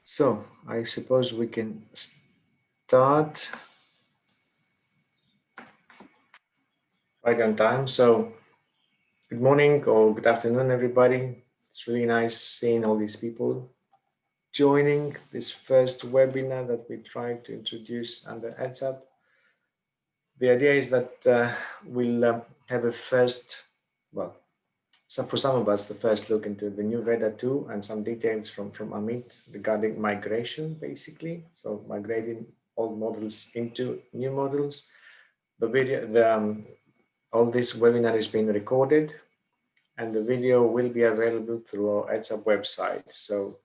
So I suppose we can start right on time. So good morning or good afternoon, everybody. It's really nice seeing all these people joining this first webinar that we try to introduce under ETSAP. The idea is that we'll have a first, well, so for some of us, the first look into the new Veda 2 and some details from Amit regarding migration, basically. So migrating old models into new models. The video, all this webinar is being recorded, and the video will be available through our ETSAP website. So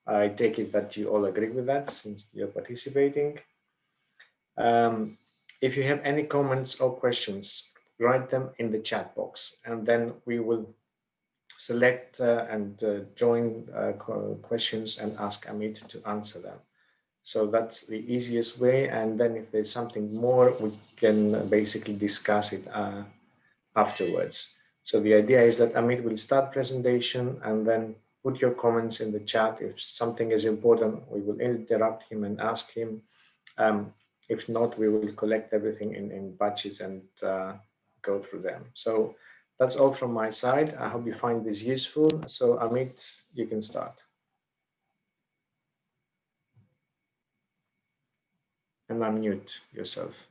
I take it that you all agree with that since you're participating. If you have any comments or questions, write them in the chat box, and then we will select and join questions and ask Amit to answer them. So that's the easiest way. And then if there's something more, we can basically discuss it afterwards. So the idea is that Amit will start presentation and then put your comments in the chat. If something is important, we will interrupt him and ask him. If not, we will collect everything in batches and go through them. So that's all from my side. I hope you find this useful. So Amit, you can start. And unmute yourself.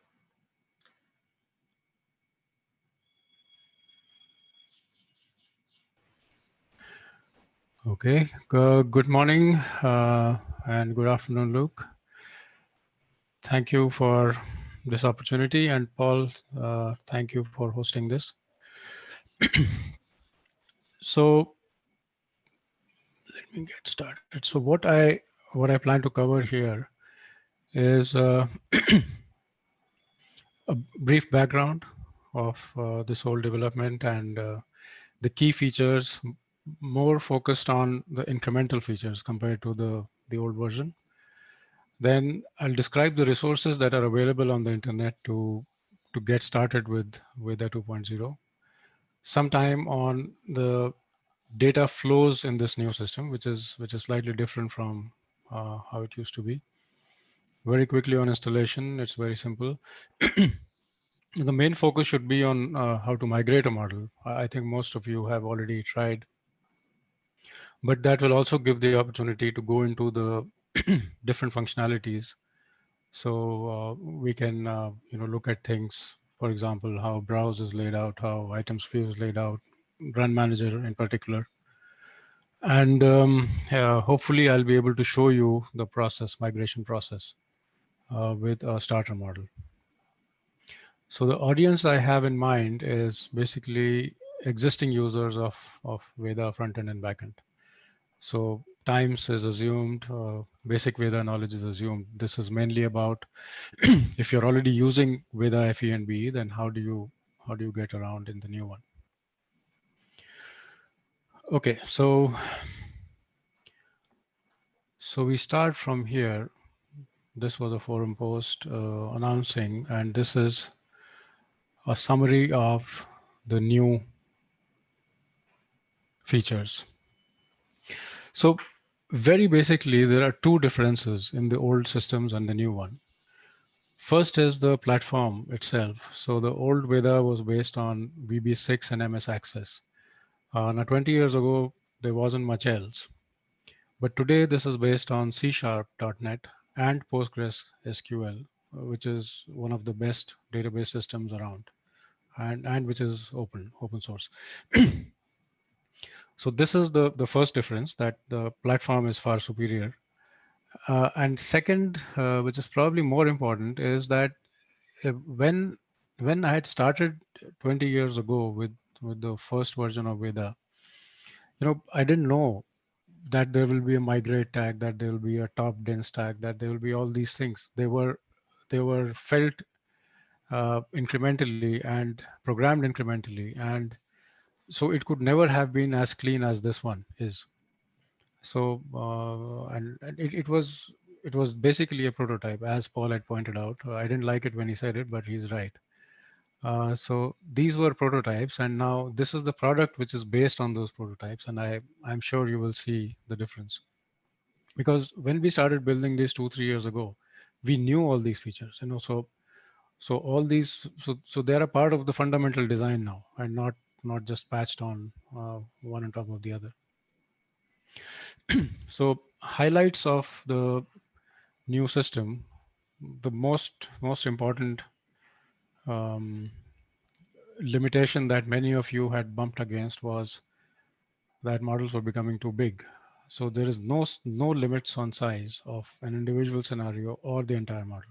Okay, good morning and good afternoon, Luke. Thank you for this opportunity, and Paul, thank you for hosting this. So let me get started. So what I plan to cover here is a brief background of this whole development and the key features, more focused on the incremental features compared to the old version. Then I'll describe the resources that are available on the internet to get started with Veda 2.0. Sometime on the data flows in this new system, which is slightly different from how it used to be. Very quickly on installation, it's very simple. The main focus should be on how to migrate a model. I think most of you have already tried, but that will also give the opportunity to go into the different functionalities. So we can look at things, for example, how browse is laid out, how items view is laid out, run manager in particular. And hopefully I'll be able to show you the migration process with a starter model. So the audience I have in mind is basically existing users of Veda frontend and backend. So times is assumed, basic Veda knowledge is assumed. This is mainly about if you're already using Veda FE and BE, then how do you get around in the new one? Okay, so we start from here. This was a forum post announcing, and this is a summary of the new features. So very basically, there are two differences in the old systems and the new one. First is the platform itself. So the old Veda was based on VB6 and MS Access. Now 20 years ago, there wasn't much else. But today, this is based on C#, .NET, and Postgres SQL, which is one of the best database systems around, and which is open source. So this is the first difference, that the platform is far superior. And second, which is probably more important, is that when I had started 20 years ago with the first version of Veda, I didn't know that there will be a migrate tag, that there will be a top dense tag, that there will be all these things. They were felt incrementally and programmed incrementally, and so it could never have been as clean as this one is. So and it was basically a prototype, as Paul had pointed out. I didn't like it when he said it, but he's right. So these were prototypes, and now this is the product which is based on those prototypes, and I'm sure you will see the difference. Because when we started building this 2 3 years ago, we knew all these features, so all these, so they're a part of the fundamental design now, and not just patched on one on top of the other. So highlights of the new system, the most important um, limitation that many of you had bumped against was that models were becoming too big. So there is no limits on size of an individual scenario or the entire model.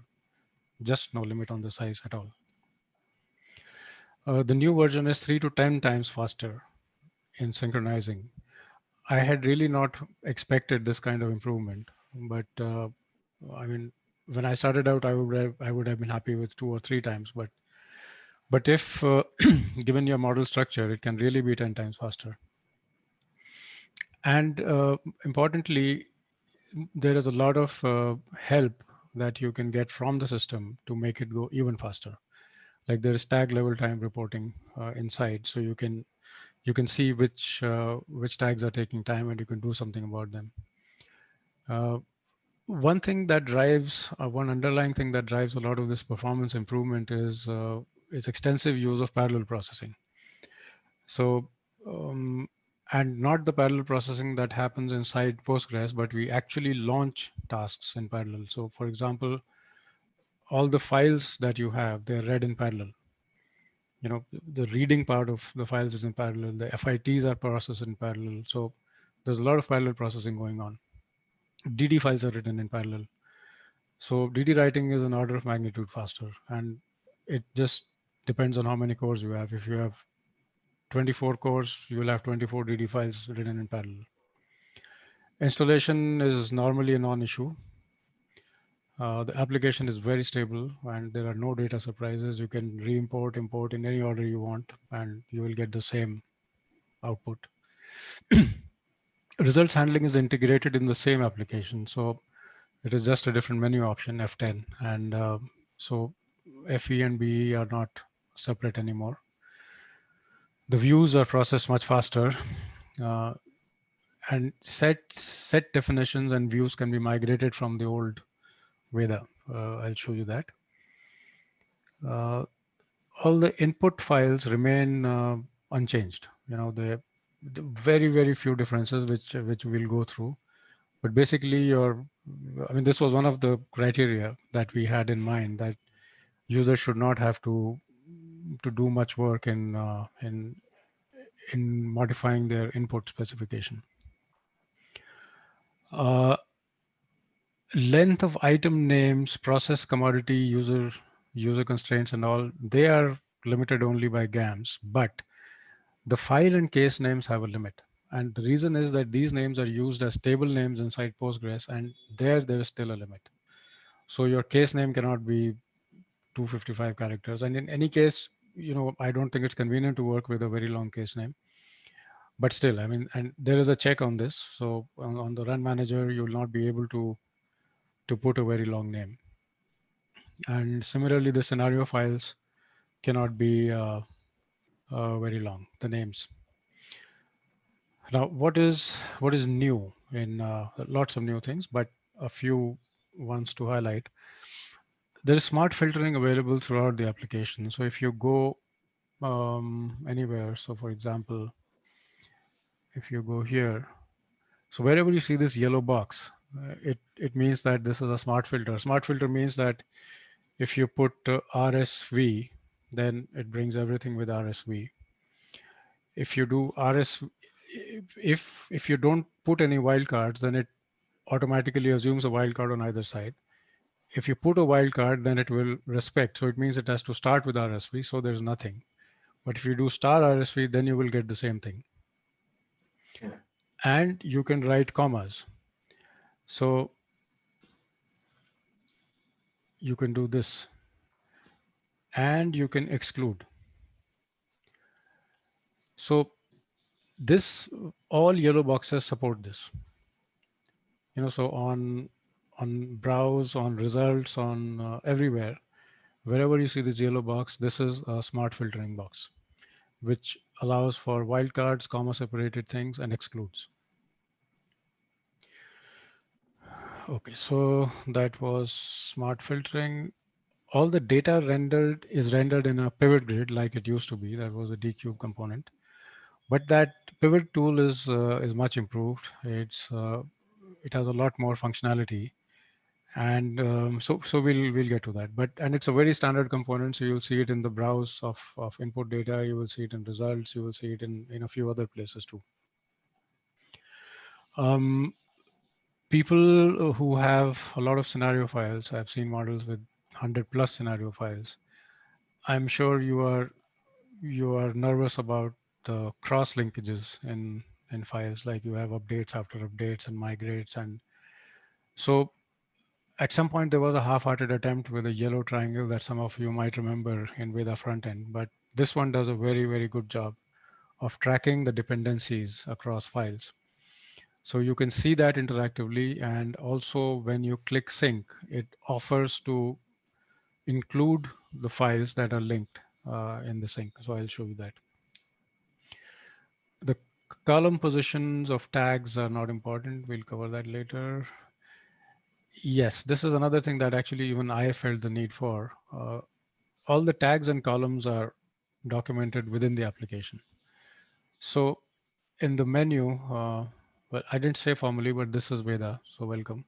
Just no limit on the size at all. The new version is 3 to 10 times faster in synchronizing. I had really not expected this kind of improvement, but I mean, when I started out, I would have been happy with 2 or 3 times. But if given your model structure, it can really be 10 times faster. And importantly, there is a lot of help that you can get from the system to make it go even faster. Like there is tag level time reporting inside, so you can see which tags are taking time, and you can do something about them. Uh, one underlying thing that drives a lot of this performance improvement is extensive use of parallel processing. So, um, and not the parallel processing that happens inside Postgres, but we actually launch tasks in parallel. So, for example, all the files that you have, they're read in parallel. The reading part of the files is in parallel. The FITs are processed in parallel. So, there's a lot of parallel processing going on. DD files are written in parallel. So, DD writing is an order of magnitude faster, and it just depends on how many cores you have. If you have 24 cores, you will have 24 DD files written in parallel. Installation is normally a non-issue. The application is very stable and there are no data surprises. You can re-import, import in any order you want, and you will get the same output. Results handling is integrated in the same application. So it is just a different menu option, F10. And so FE and BE are not separate anymore. The views are processed much faster. Uh, and set definitions and views can be migrated from the old Veda. I'll show you that. Uh, all the input files remain unchanged. The very few differences which we'll go through. But basically, I mean, this was one of the criteria that we had in mind, that users should not have to do much work in modifying their input specification. Uh, Length of item names, process commodity, user constraints, and all, they are limited only by GAMS, but the file and case names have a limit. And the reason is that these names are used as table names inside Postgres, and there is still a limit. So your case name cannot be 255 characters. And in any case, I don't think it's convenient to work with a very long case name. But still, I mean, and there is a check on this. So on the run manager, you will not be able to put a very long name. And similarly, the scenario files cannot be very long, the names. Now, what is new in lots of new things, but a few ones to highlight. There is smart filtering available throughout the application. So if you go anywhere, so for example, if you go here, so wherever you see this yellow box, it means that this is a smart filter. Smart filter means that if you put RSV, then it brings everything with RSV. If you do RS, if you don't put any wildcards, then it automatically assumes a wildcard on either side. If you put a wildcard, then it will respect. So it means it has to start with RSV, so there's nothing. But if you do star RSV, then you will get the same thing. Yeah. And you can write commas. So you can do this. And you can exclude. So this, all yellow boxes support this. So on browse, on results, on everywhere, wherever you see this yellow box, this is a smart filtering box, which allows for wildcards, comma separated things, and excludes. Okay, so that was smart filtering. All the data rendered is rendered in a pivot grid like it used to be. That was a D-cube component. But that pivot tool is much improved. It has a lot more functionality, and so we'll get to that. But and it's a very standard component, so you'll see it in the browse of input data. You will see it in results. You will see it in a few other places too. Um, People who have a lot of scenario files, I've seen models with 100 plus scenario files. I'm sure you are nervous about the cross linkages in files, like you have updates after updates and migrates. And so at some point there was a half-hearted attempt with a yellow triangle that some of you might remember in Veda front end, but this one does a very, very good job of tracking the dependencies across files. So you can see that interactively, and also when you click sync, it offers to include the files that are linked in the sync. So I'll show you that. The column positions of tags are not important. We'll cover that later. Yes, this is another thing that actually even I felt the need for. All the tags and columns are documented within the application. So in the menu, well, I didn't say formally, but this is Veda. So welcome.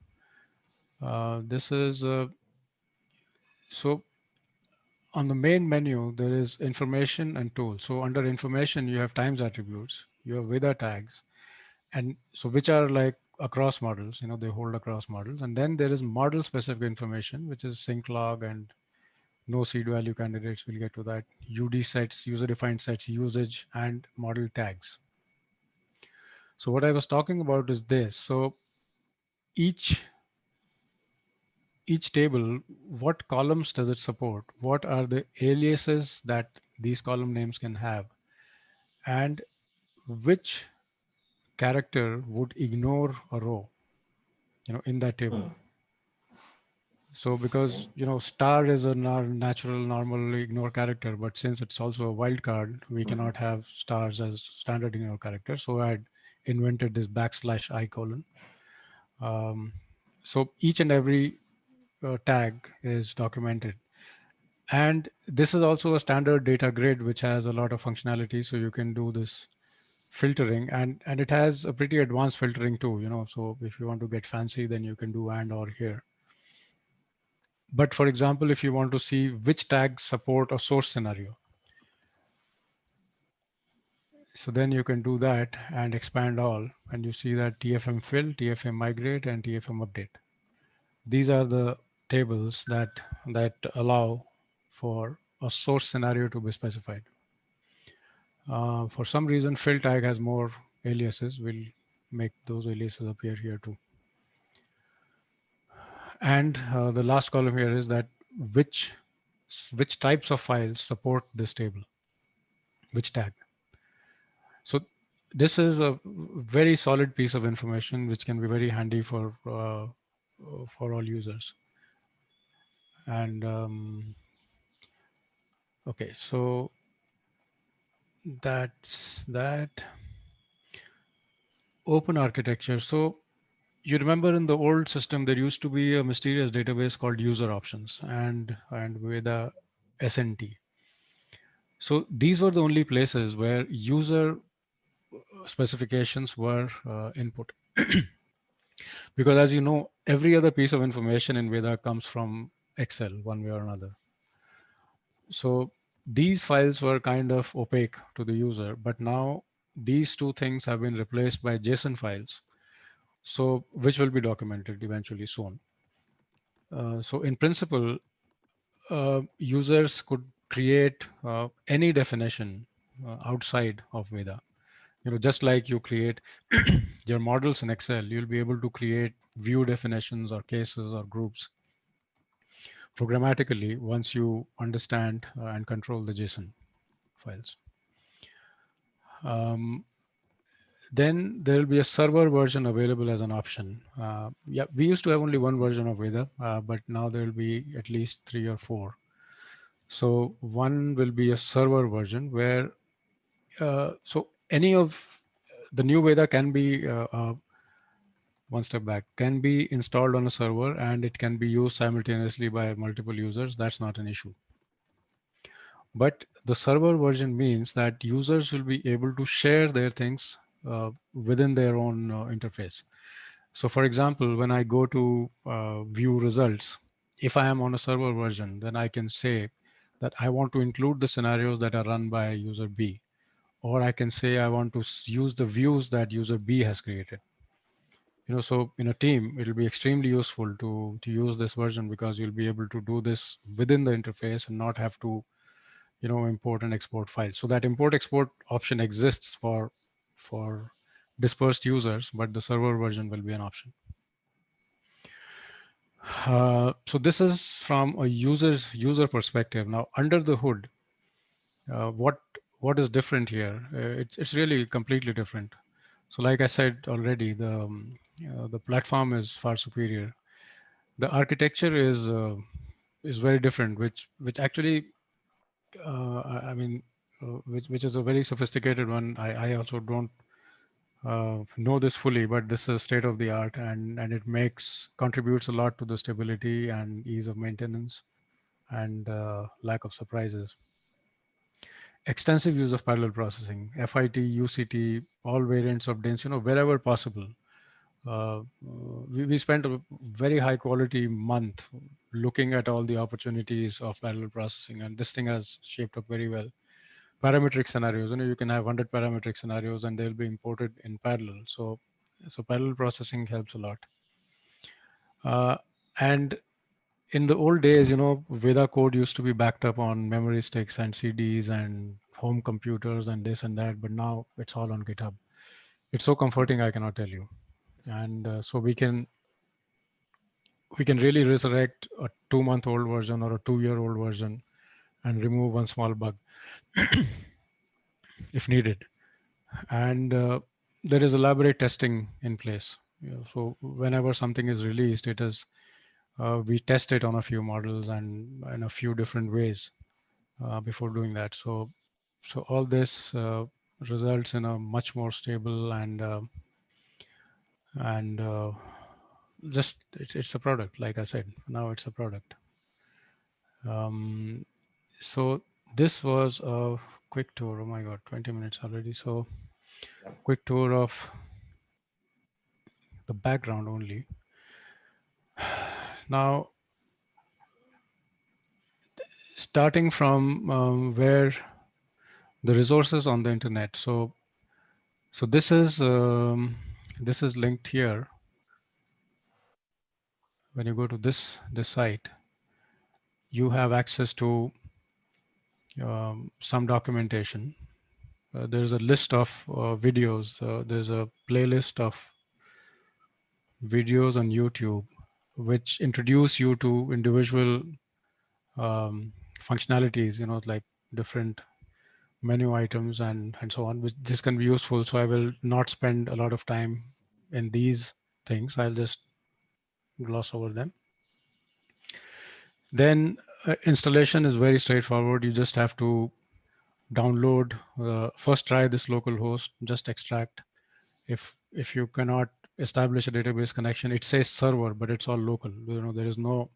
This is so on the main menu, there is information and tools. So under information, you have times attributes, you have Veda tags, and so which are like across models, they hold across models. And then there is model specific information, which is sync log and no seed value candidates. We'll get to that. UD sets, user defined sets, usage, and model tags. So what I was talking about is this. So each each table, what columns does it support? What are the aliases that these column names can have? And which character would ignore a row, in that table? So because, star is a natural, normal ignore character, but since it's also a wild card, we cannot have stars as standard ignore character. So I had invented this backslash I colon. Um, so each and every tag is documented. And this is also a standard data grid, which has a lot of functionality. So you can do this filtering, and it has a pretty advanced filtering too, so if you want to get fancy, then you can do and or here. But for example, if you want to see which tags support a source scenario, so then you can do that and expand all, and you see that TFM fill, TFM migrate, and TFM update. These are the tables that allow for a source scenario to be specified. For some reason, fill tag has more aliases. We'll make those aliases appear here too. And the last column here is that which which types of files support this table, which tag. So this is a very solid piece of information which can be very handy for all users. And okay, so that's that. Open architecture. So you remember in the old system there used to be a mysterious database called user options and with a SNT. So these were the only places where user specifications were input. Because as you know, every other piece of information in Veda comes from Excel one way or another. So these files were kind of opaque to the user, but now these two things have been replaced by JSON files, so which will be documented eventually soon. So in principle, users could create any definition outside of Veda. Just like you create your models in Excel, you'll be able to create view definitions or cases or groups programmatically once you understand and control the JSON files. Um, then there will be a server version available as an option. Yeah, we used to have only one version of Veda, but now there will be at least 3 or 4. So one will be a server version where so any of the new Veda can be one step back, can be installed on a server and it can be used simultaneously by multiple users. That's not an issue. But the server version means that users will be able to share their things within their own interface. So, for example, when I go to view results, if I am on a server version, then I can say that I want to include the scenarios that are run by user B, or I can say I want to use the views that user B has created. So in a team, it'll be extremely useful to use this version, because you'll be able to do this within the interface and not have to import and export files. So that import export option exists for dispersed users, but the server version will be an option. So this is from a user perspective. Now, under the hood, what is different here? It's really completely different. So, like I said already, the platform is far superior. The architecture is very different, which actually, I mean, which is a very sophisticated one. I also don't know this fully, but this is state of the art, and it makes contributes a lot to the stability and ease of maintenance and lack of surprises. Extensive use of parallel processing, FIT, UCT, all variants of DINS, wherever possible. We spent a very high quality month looking at all the opportunities of parallel processing, and this thing has shaped up very well. Parametric scenarios, you can have 100 parametric scenarios and they'll be imported in parallel. So parallel processing helps a lot. And in the old days, Veda code used to be backed up on memory sticks and CDs and home computers and this and that, but now it's all on GitHub. It's so comforting, I cannot tell you. And so we can really resurrect a 2-month-old version or a 2-year-old version and remove one small bug if needed. And there is elaborate testing in place. So whenever something is released, we test it on a few models and in a few different ways before doing that. So all this results in a much more stable and just it's a product. Like I said, now it's a product. Um, so this was a quick tour. Oh my God, 20 minutes already. So Yeah. quick tour of the background only. Now, starting from where the resources on the internet. So this is linked here. When you go to this site, you have access to some documentation. There's a list of videos. There's a playlist of videos on YouTube, which introduce you to individual functionalities. Like different menu items and so on, which this can be useful. So I will not spend a lot of time in these things. I'll just gloss over them. Then installation is very straightforward. You just have to download, first try this local host, just extract. If you cannot establish a database connection, it says server, but it's all local. There is no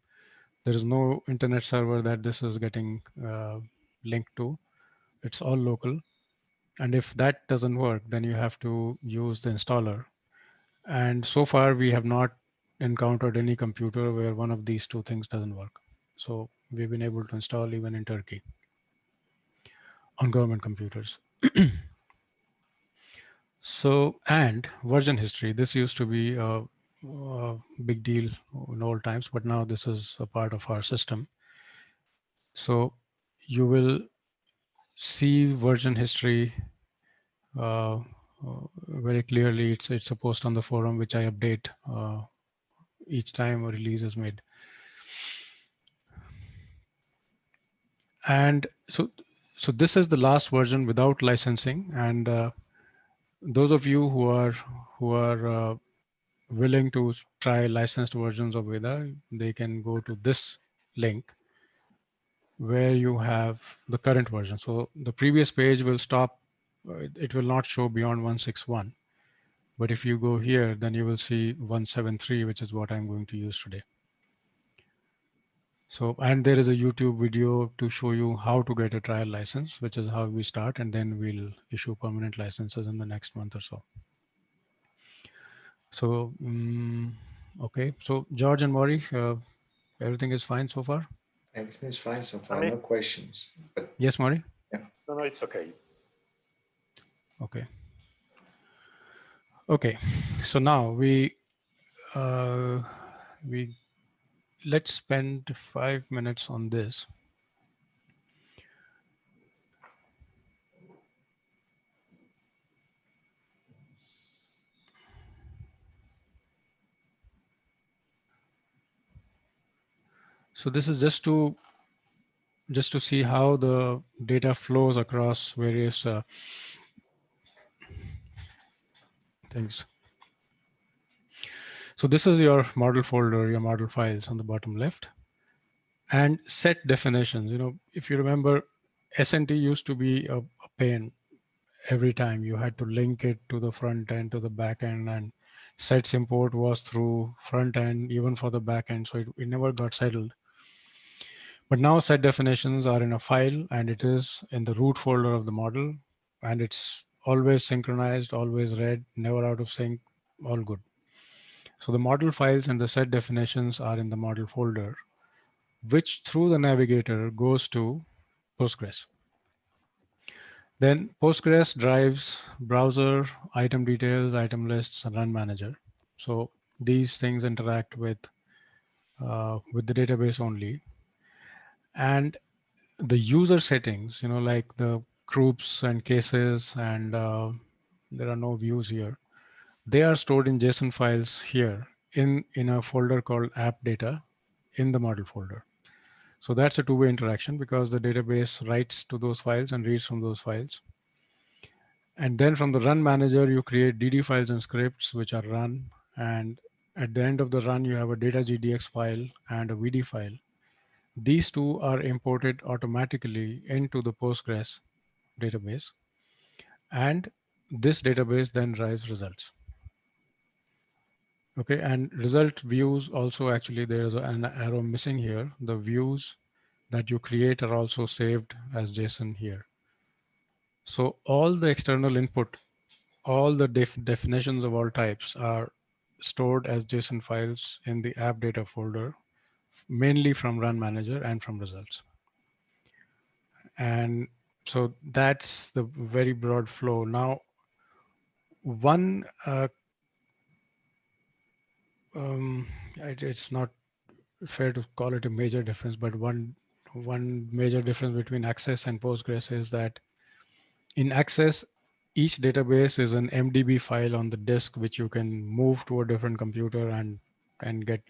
internet server that this is getting linked to. It's all local. And if that doesn't work, then you have to use the installer. And so far, we have not encountered any computer where one of these two things doesn't work. So we've been able to install even in Turkey on government computers. So, and version history. This used to be a big deal in old times, but now this is a part of our system. So you will see version history uh, very clearly. It's a post on the forum which I update each time a release is made. And so this is the last version without licensing. And those of you who are willing to try licensed versions of Veda, they can go to this link where you have the current version. So the previous page will stop. It will not show beyond 161. But if you go here, then you will see 173, which is what I'm going to use today. So, and there is a YouTube video to show you how to get a trial license, which is how we start, and then we'll issue permanent licenses in the next month or so. So, okay. So, George and Maury, everything is fine so far? Everything is fine so I far, mean, no questions. But Yes, Maury? yeah, no, it's okay. Okay. Okay. So now uh, we let's spend 5 minutes on this. So this is just to see how the data flows across various things. So this is your model folder, your model files on the bottom left, and set definitions. If you remember, SNT used to be a pain. Every time you had to link it to the front end, to the back end, and sets import was through front end, even for the back end. So it never got settled. But now set definitions are in a file and it is in the root folder of the model, and it's always synchronized, always read, never out of sync, all good. So the model files and the set definitions are in the model folder, which through the navigator goes to Postgres. Then Postgres drives browser, item details, item lists, and run manager. So these things interact with the database only. And the user settings, like the groups and cases, and there are no views here. They are stored in JSON files here in a folder called app data in the model folder. So that's a two-way interaction because the database writes to those files and reads from those files. And then from the run manager, you create DD files and scripts which are run. And at the end of the run, you have a data GDX file and a VD file. These two are imported automatically into the Postgres database. And this database then drives results. Okay, and result views also, actually there is an arrow missing here. The views that you create are also saved as JSON here. So all the external input, all the definitions of all types are stored as JSON files in the app data folder, mainly from run manager and from results. And so that's the very broad flow. Now, one, it's not fair to call it a major difference, but one major difference between Access and Postgres is that in Access, each database is an MDB file on the disk, which you can move to a different computer and get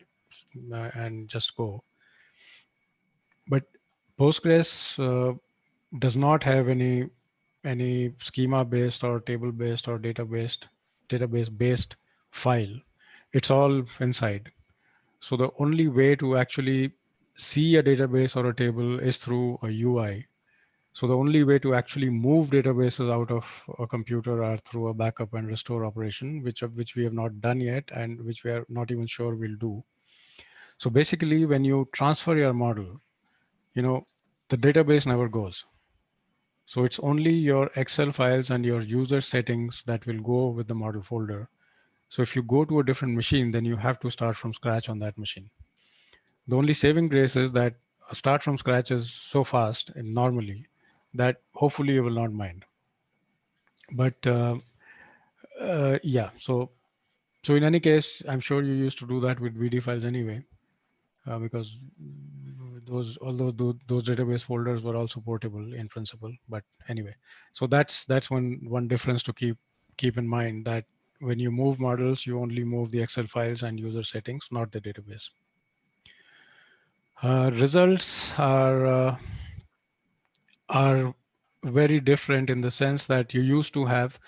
and just go. But Postgres does not have any schema based or table based or database based file. It's all inside. So the only way to actually see a database or a table is through a UI. So the only way to actually move databases out of a computer are through a backup and restore operation, which we have not done yet and which we are not even sure we'll do. So basically, when you transfer your model, the database never goes. So it's only your Excel files and your user settings that will go with the model folder. So if you go to a different machine, then you have to start from scratch on that machine. The only saving grace is that a start from scratch is so fast and normally that hopefully you will not mind. But yeah, so in any case, I'm sure you used to do that with VD files anyway, because those database folders were also portable in principle. But anyway, so that's one difference to keep in mind, that when you move models, you only move the Excel files and user settings, not the database. Results are very different in the sense that you used to have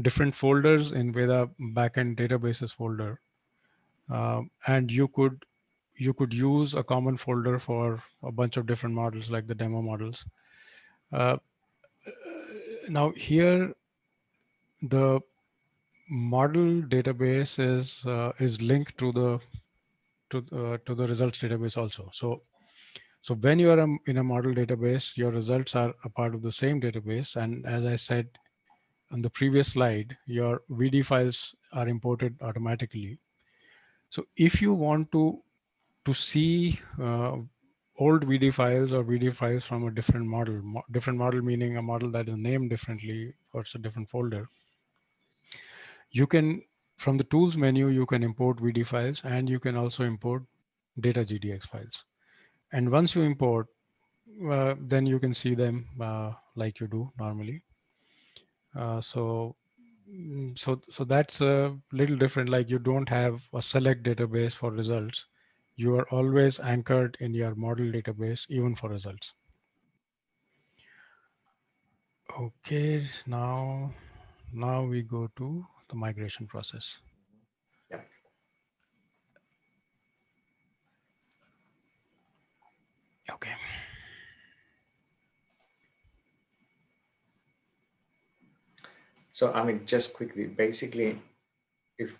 different folders in Veda backend databases folder, and you could use a common folder for a bunch of different models like the demo models. Uh, Now here, the model database is linked to the results database also. So when you are in a model database, your results are a part of the same database. And as I said on the previous slide, your VD files are imported automatically. So if you want to see old VD files or VD files from a different model, different model meaning a model that is named differently or it's a different folder, you can, from the tools menu, you can import VD files and you can also import data GDX files. And once you import, then you can see them like you do normally. So that's a little different. Like you don't have a select database for results. You are always anchored in your model database, even for results. Okay, now we go to the migration process. Yeah. Okay. So I mean, just quickly, basically, if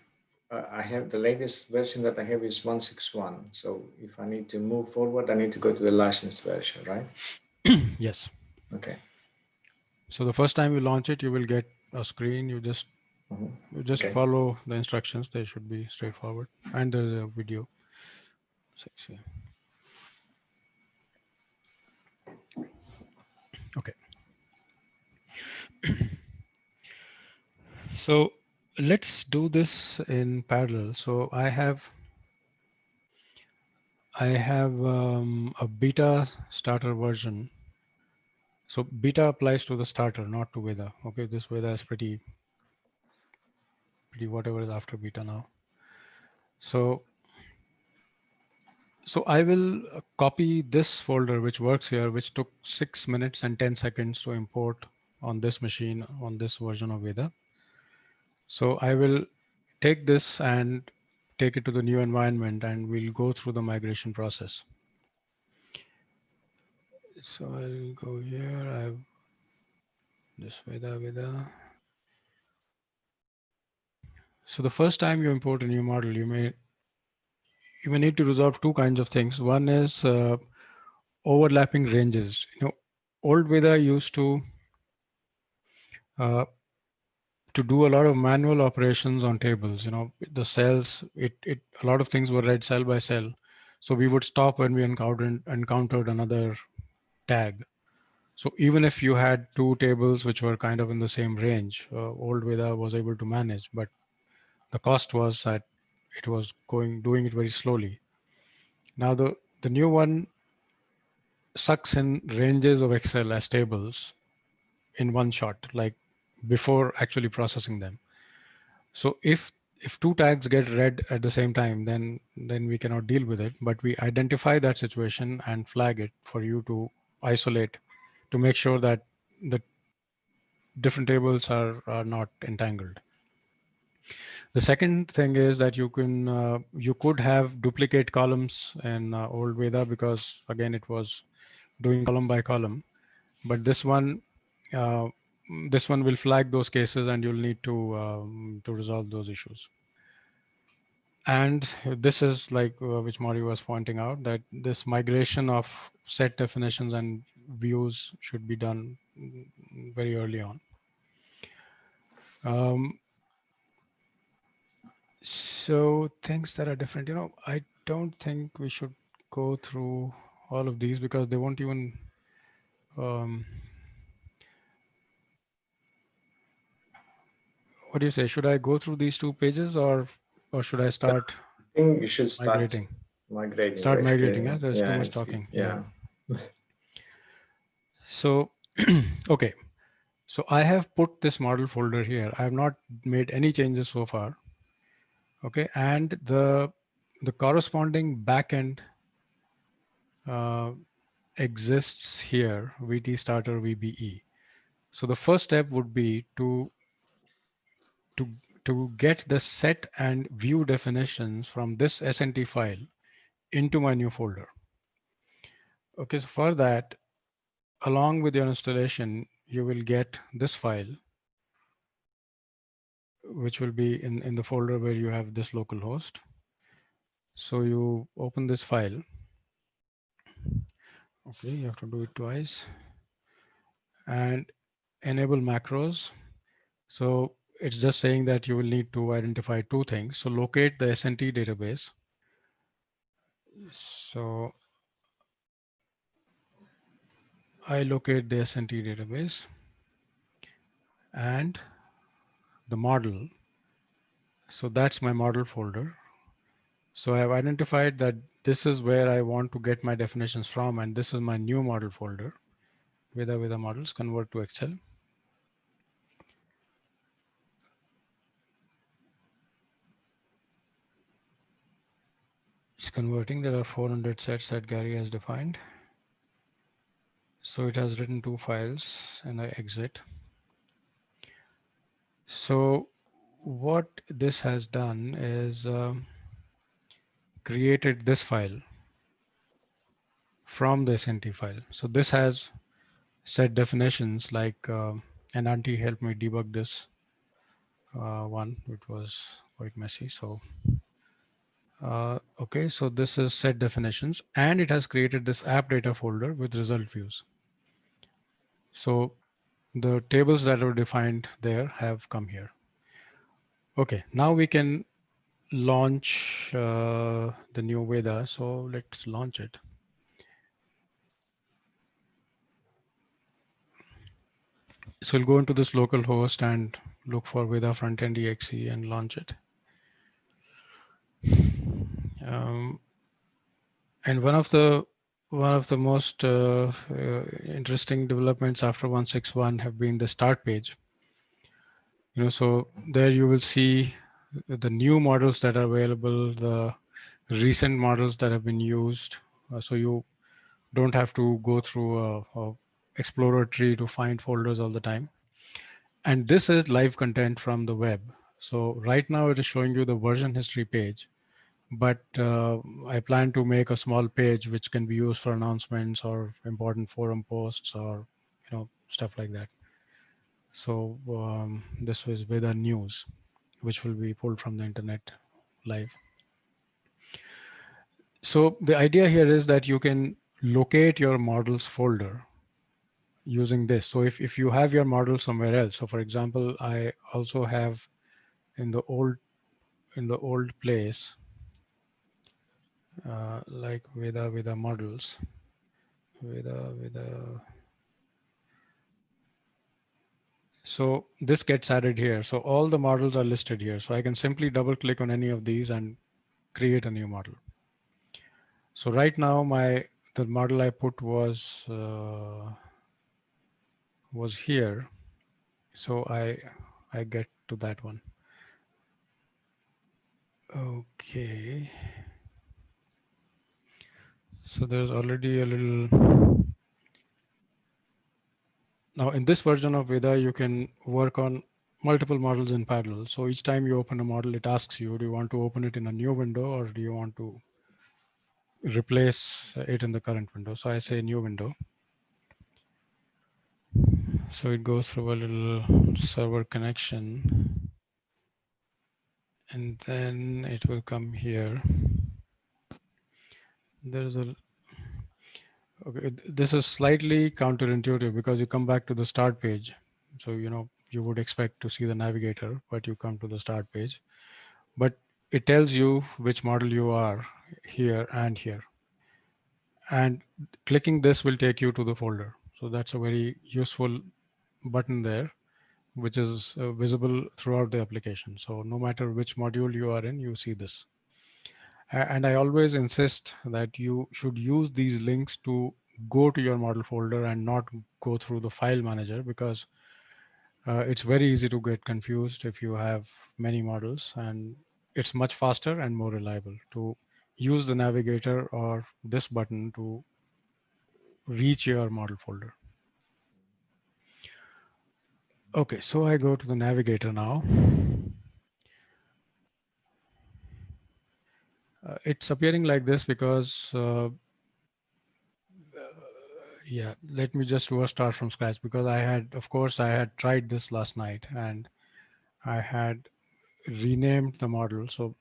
I have the latest version that I have is 161. So if I need to move forward, I need to go to the licensed version, right? Yes. Okay. So the first time you launch it, you will get a screen. Mhm. You just Okay. follow the instructions. They should be straightforward. And there's a video section. Okay. So let's do this in parallel. So I have a beta starter version. So beta applies to the starter, not to Veda. Okay, this Veda is pretty whatever is after beta now. So so I will copy this folder which works here, which took 6 minutes and 10 seconds to import on this machine on this version of Veda. So I will take this and take it to the new environment and we'll go through the migration process. So I'll go here. I have this Veda. So the first time you import a new model, you may need to resolve two kinds of things. One is overlapping ranges. Old Veda used uh, to do a lot of manual operations on tables. The cells, it a lot of things were read cell by cell. So we would stop when we encountered another tag. So even if you had two tables which were kind of in the same range, old Veda was able to manage, but the cost was that it was doing it very slowly. Now the new one sucks in ranges of Excel as tables in one shot, like before actually processing them. So if two tags get read at the same time, then we cannot deal with it. But we identify that situation and flag it for you to isolate to make sure that the different tables are not entangled. The second thing is that you could have duplicate columns in old Veda because again it was doing column by column. But uh, this one will flag those cases, and you'll need to resolve those issues. And this is like which Maury was pointing out, that this migration of set definitions and views should be done very early on. Um, so things that are different, I don't think we should go through all of these because they won't even. Um, what do you say? Should I go through these two pages, or should I start I think you should start migrating? migrating, Start basically. migrating. Yeah, there's too Yeah, much talking. Yeah. yeah. So, okay. So I have put this model folder here. I have not made any changes so far. Okay, and the corresponding backend uh, exists here, VT starter VBE. So the first step would be to to get the set and view definitions from this SNT file into my new folder. Okay, so for that, along with your installation, you will get this file, which will be in the folder where you have this local host. So you open this file. Okay, you have to do it twice and enable macros. So it's just saying that you will need to identify two things. So locate the SNT database. So I locate the SNT database and the model. So that's my model folder. So I've identified that this is where I want to get my definitions from, and this is my new model folder. Veda models, convert to Excel. It's converting. There are 400 sets that Gary has defined. So it has written two files, and I exit. So what this has done is created this file from the SNT file. So this has set definitions like, and Auntie helped me debug this one, which was quite messy. So, okay, so this is set definitions, and it has created this app data folder with result views. So the tables that were defined there have come here. Okay, now we can launch the new Veda. So let's launch it. So we'll go into this local host and look for Veda frontend exe and launch it. Um, and one of the most interesting developments after 161 have been the start page. So there you will see the new models that are available, the recent models that have been used. So you don't have to go through a explorer tree to find folders all the time. And this is live content from the web. So right now it is showing you the version history page, but I plan to make a small page which can be used for announcements or important forum posts or stuff like that. So this was with a news, which will be pulled from the internet live. So the idea here is that you can locate your models folder using this. So if you have your model somewhere else, so for example, I also have in the old place, like Veda models, Veda. So this gets added here. So all the models are listed here. So I can simply double click on any of these and create a new model. So right now the model I put was here. So I get to that one. Okay. So there's already a little. Now in this version of Veda, you can work on multiple models in parallel. So each time you open a model, it asks you, do you want to open it in a new window or do you want to replace it in the current window? So I say new window. So it goes through a little server connection and then it will come here. There's a Okay, this is slightly counterintuitive because you come back to the start page. So, you would expect to see the navigator, but you come to the start page. But it tells you which model you are here and here. And clicking this will take you to the folder. So that's a very useful button there, which is visible throughout the application. So no matter which module you are in, you see this. And I always insist that you should use these links to go to your model folder and not go through the file manager, because it's very easy to get confused if you have many models, and it's much faster and more reliable to use the navigator or this button to reach your model folder. Okay, so I go to the navigator now. It's appearing like this because yeah, let me just do a start from scratch, because of course I had tried this last night and I had renamed the model. So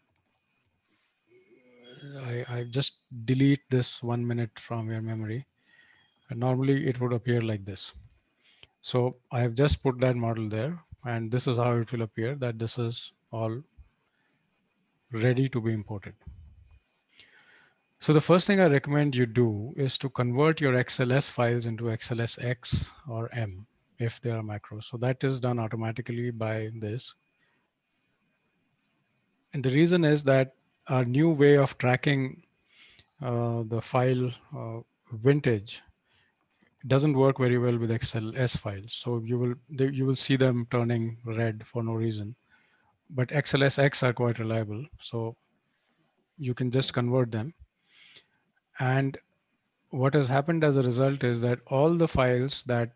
I just delete this 1 minute from your memory. And normally it would appear like this. So I have just put that model there, and this is how it will appear, that this is all ready to be imported. So the first thing I recommend you do is to convert your XLS files into XLSX or M if they are macros. So that is done automatically by this. And the reason is that our new way of tracking the file vintage doesn't work very well with XLS files. So you will see them turning red for no reason. But XLSX are quite reliable, so you can just convert them. And what has happened as a result is that all the files that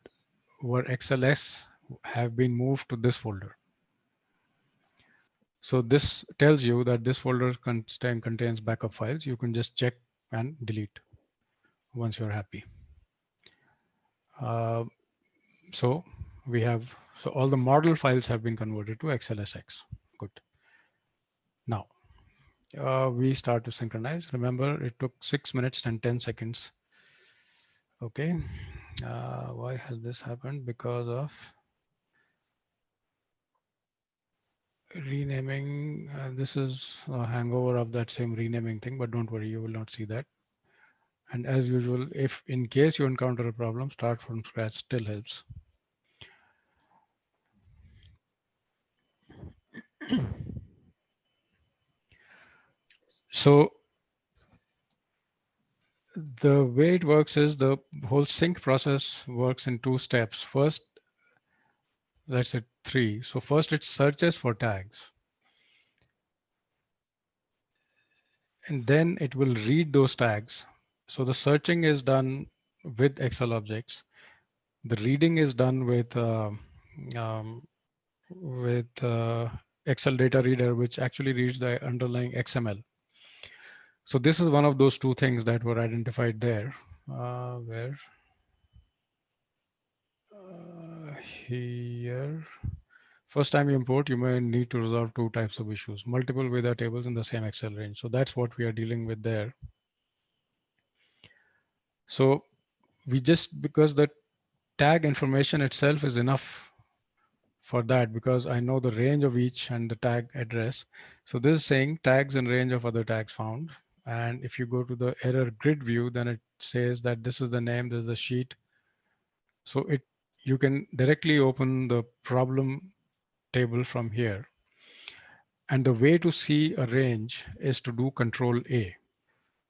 were XLS have been moved to this folder. So this tells you that this folder contains backup files. You can just check and delete once you're happy. Uh, so we have, so all the model files have been converted to XLSX. Good. Now we start to synchronize. Remember, it took 6 minutes and 10 seconds. Okay. Why has this happened? Because of renaming. This is a hangover of that same renaming thing, but don't worry, you will not see that. And as usual, if in case you encounter a problem, start from scratch still helps. So the way it works is the whole sync process works in two steps. First, let's say three. So first it searches for tags, and then it will read those tags. So the searching is done with Excel objects. The reading is done um, with Excel data reader, which actually reads the underlying XML. So this is one of those two things that were identified there. Where here, first time you import, you may need to resolve two types of issues: multiple Veda tables in the same Excel range. So that's what we are dealing with there. So we just, because the tag information itself is enough for that, because I know the range of each and the tag address. So this is saying tags and range of other tags found. And if you go to the error grid view, then it says that this is the name, this is the sheet. So you can directly open the problem table from here. And the way to see a range is to do Control A.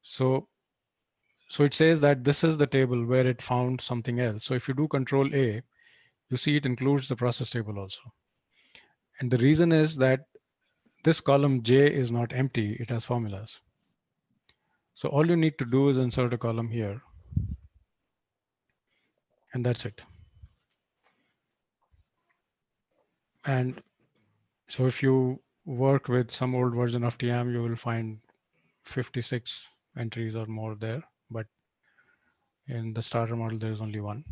So so it says that this is the table where it found something else. So if you do Control A, you see it includes the process table also. And the reason is that this column J is not empty, it has formulas. So all you need to do is insert a column here, and that's it. And so if you work with some old version of TM, you will find 56 entries or more there, but in the starter model, there is only one.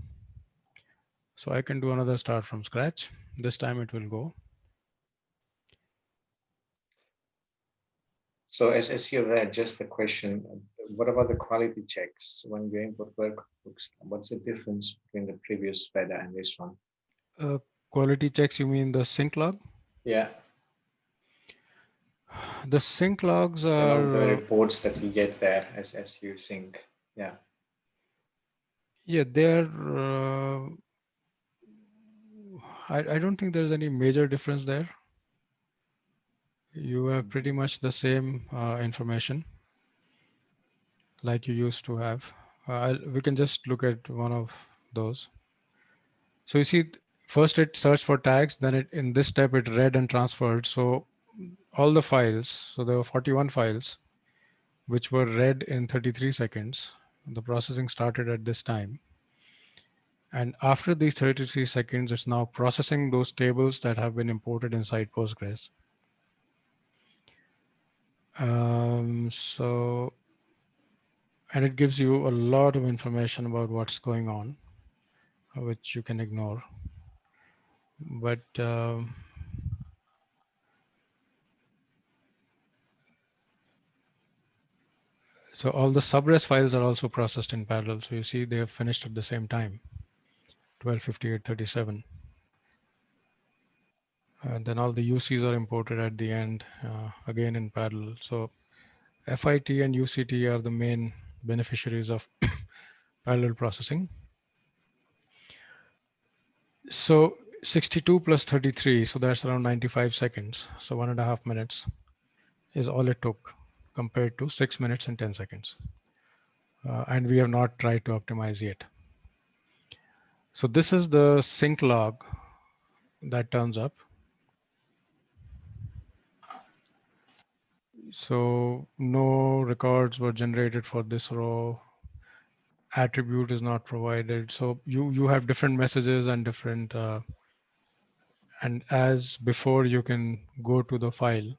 So I can do another start from scratch. This time it will go. So as you're there, just a question, what about the quality checks when you import workbooks? What's the difference between the previous Veda and this one? Uh, Quality checks, you mean the sync log? Yeah, The sync logs the are, reports that you get there as you sync. Yeah. yeah, they're, I don't think there's any major difference there. You have pretty much the same information like you used to have. We can just look at one of those. So you see, first it searched for tags, then in this step it read and transferred. So all the files, so there were 41 files, which were read in 33 seconds. The processing started at this time. And after these 33 seconds, it's now processing those tables that have been imported inside Postgres. So, and it gives you a lot of information about what's going on, which you can ignore. But So all the subres files are also processed in parallel. So you see they have finished at the same time, 12:58:37. And then all the UCs are imported at the end, again in parallel. So FIT and UCT are the main beneficiaries of parallel processing. So 62 plus 33, so that's around 95 seconds. So 1.5 minutes is all it took compared to 6 minutes and 10 seconds. And we have not tried to optimize yet. So this is the sync log that turns up. So no records were generated for this row. Attribute is not provided. So you have different messages and different and as before you can go to the file,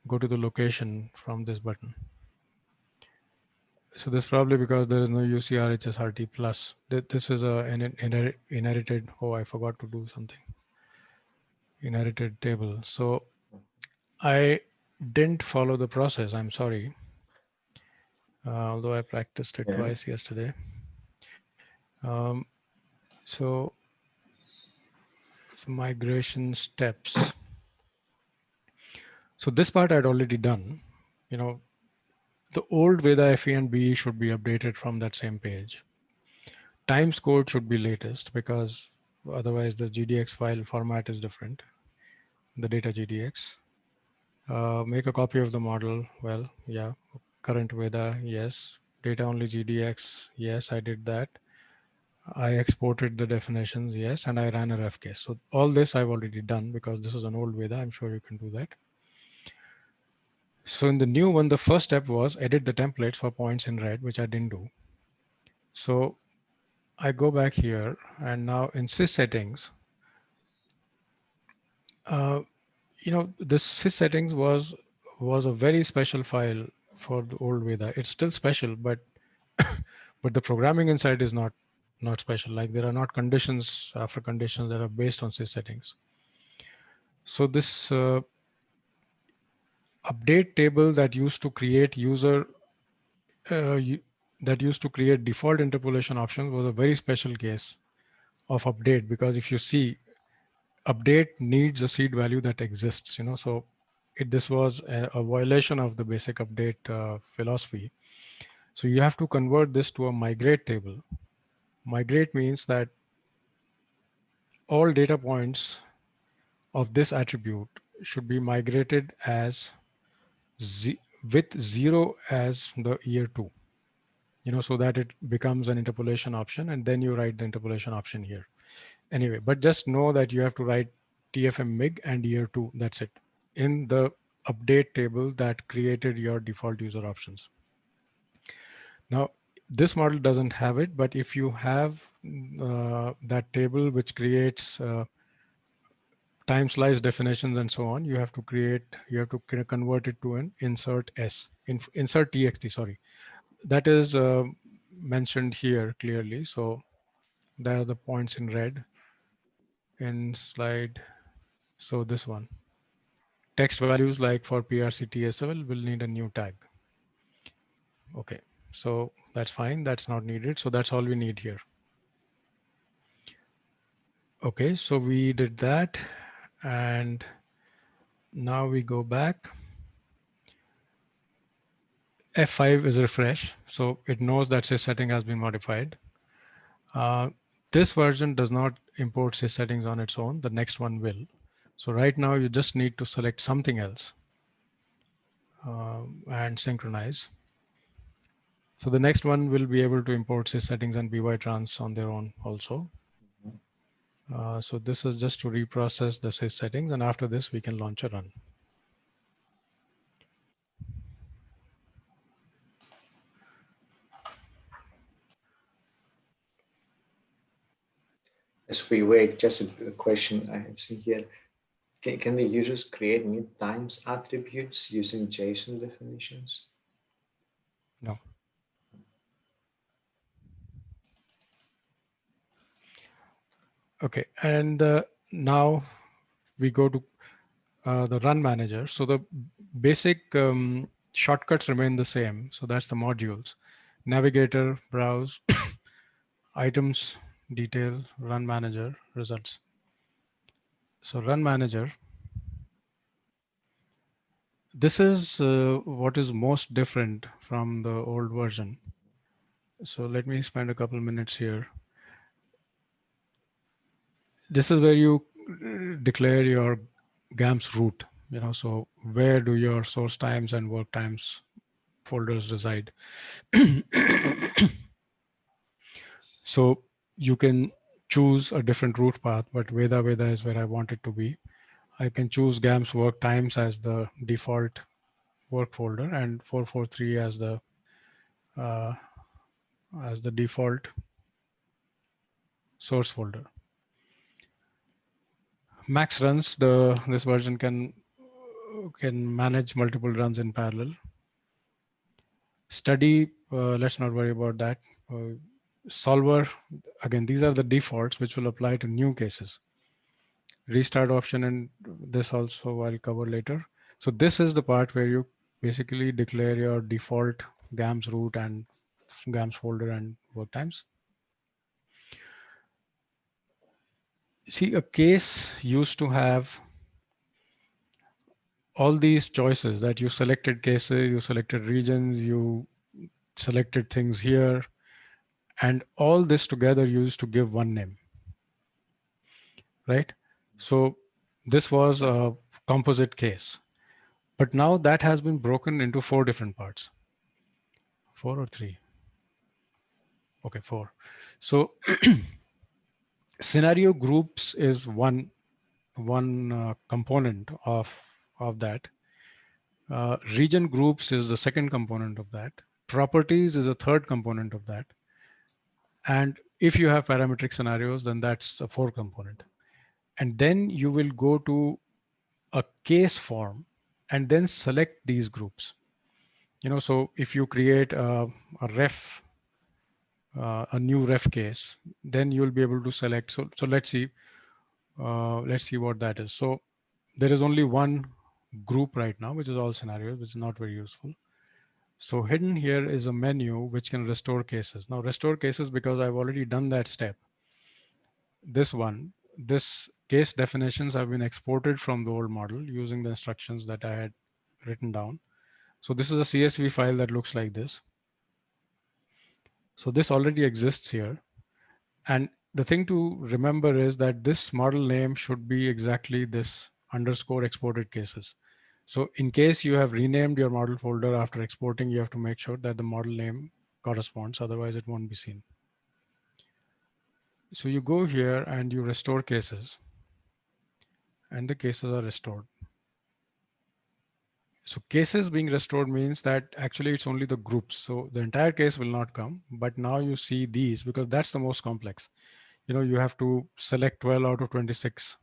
go to the location from this button. So this probably because there is no UCRHSRT plus. This is an inherited. Oh, I forgot to do something. Inherited table. So I didn't follow the process. I'm sorry. Although I practiced it Yeah. twice yesterday. Um, so migration steps. So this part I'd already done. You know, the old Veda FE and BE should be updated from that same page. Times code should be latest because otherwise the GDX file format is different. The data GDX. Make a copy of the model. Well, yeah. Current Veda, yes. Data only GDX, yes, I did that. I exported the definitions, yes, and I ran a ref case. So all this I've already done because this is an old Veda. I'm sure you can do that. So in the new one, the first step was edit the templates for points in red, which I didn't do. So I go back here and now in sys settings, uh, this sys settings was a very special file for the old Veda. It's still special, but but the programming inside is not special. Like there are not conditions after conditions that are based on sys settings. So this update table that used to create uh, u- that used to create default interpolation options was a very special case of update because if you see update needs a seed value that exists, so this was a violation of the basic update philosophy. So you have to convert this to a migrate table. Migrate means that all data points of this attribute should be migrated as with 0 as the year 2, so that it becomes an interpolation option and then you write the interpolation option here. Anyway, but just know that you have to write TFM MIG and year 2, that's it, in the update table that created your default user options. Now, this model doesn't have it, but if you have that table which creates time slice definitions and so on, you have to convert it to an insert insert txt, sorry. That is mentioned here clearly. So there are the points in red in slide. So this one, text values like for PRC TSL will need a new tag. Okay, so that's fine. That's not needed. So that's all we need here. Okay, so we did that. And now we go back. F5 is refresh. So it knows that sys setting has been modified. Uh, this version does not import sys settings on its own. The next one will. So right now you just need to select something else and synchronize. So the next one will be able to import sys settings and BY trans on their own also. So this is just to reprocess the sys settings, and after this we can launch a run. As we wait, just a question I have seen here. Can the users create new times attributes using JSON definitions? No. Okay, and now we go to the run manager. So the basic Shortcuts remain the same. So that's the modules. Navigator, browse, items, detail, run manager, results. So run manager, this is what is most different from the old version. So let me spend a couple minutes here. This is where you declare your GAMS root. So where do your source times and work times folders reside? So you can choose a different root path, but Veda is where I want it to be. I can choose GAMS work times as the default work folder and 443 uh, as the default source folder. Max runs, this version can manage multiple runs in parallel. Study, let's not worry about that. Solver, again, these are the defaults which will apply to new cases. Restart option, and this also I'll cover later. So this is the part where you basically declare your default GAMS root and GAMS folder and work times. See, a case used to have all these choices that you selected cases, you selected regions, you selected things here, and all this together used to give one name, right? So this was a composite case, but now that has been broken into four different parts. Four or three? Okay, four. So scenario groups is one component of that. Region groups is the second component of that. Properties is a third component of that. And if you have parametric scenarios, then that's a fourth component. And then you will go to a case form and then select these groups. So if you create a ref, a new ref case, then you'll be able to select. So let's see what that is. So there is only one group right now, which is all scenarios, which is not very useful. So hidden here is a menu which can restore cases. Now restore cases, because I've already done that step. This case definitions have been exported from the old model using the instructions that I had written down. So this is a CSV file that looks like this. So this already exists here. And the thing to remember is that this model name should be exactly this underscore exported cases. So in case you have renamed your model folder after exporting, you have to make sure that the model name corresponds, otherwise it won't be seen. So you go here and you restore cases, and the cases are restored. So cases being restored means that actually it's only the groups. So the entire case will not come, but now you see these, because that's the most complex. You have to select 12 out of 26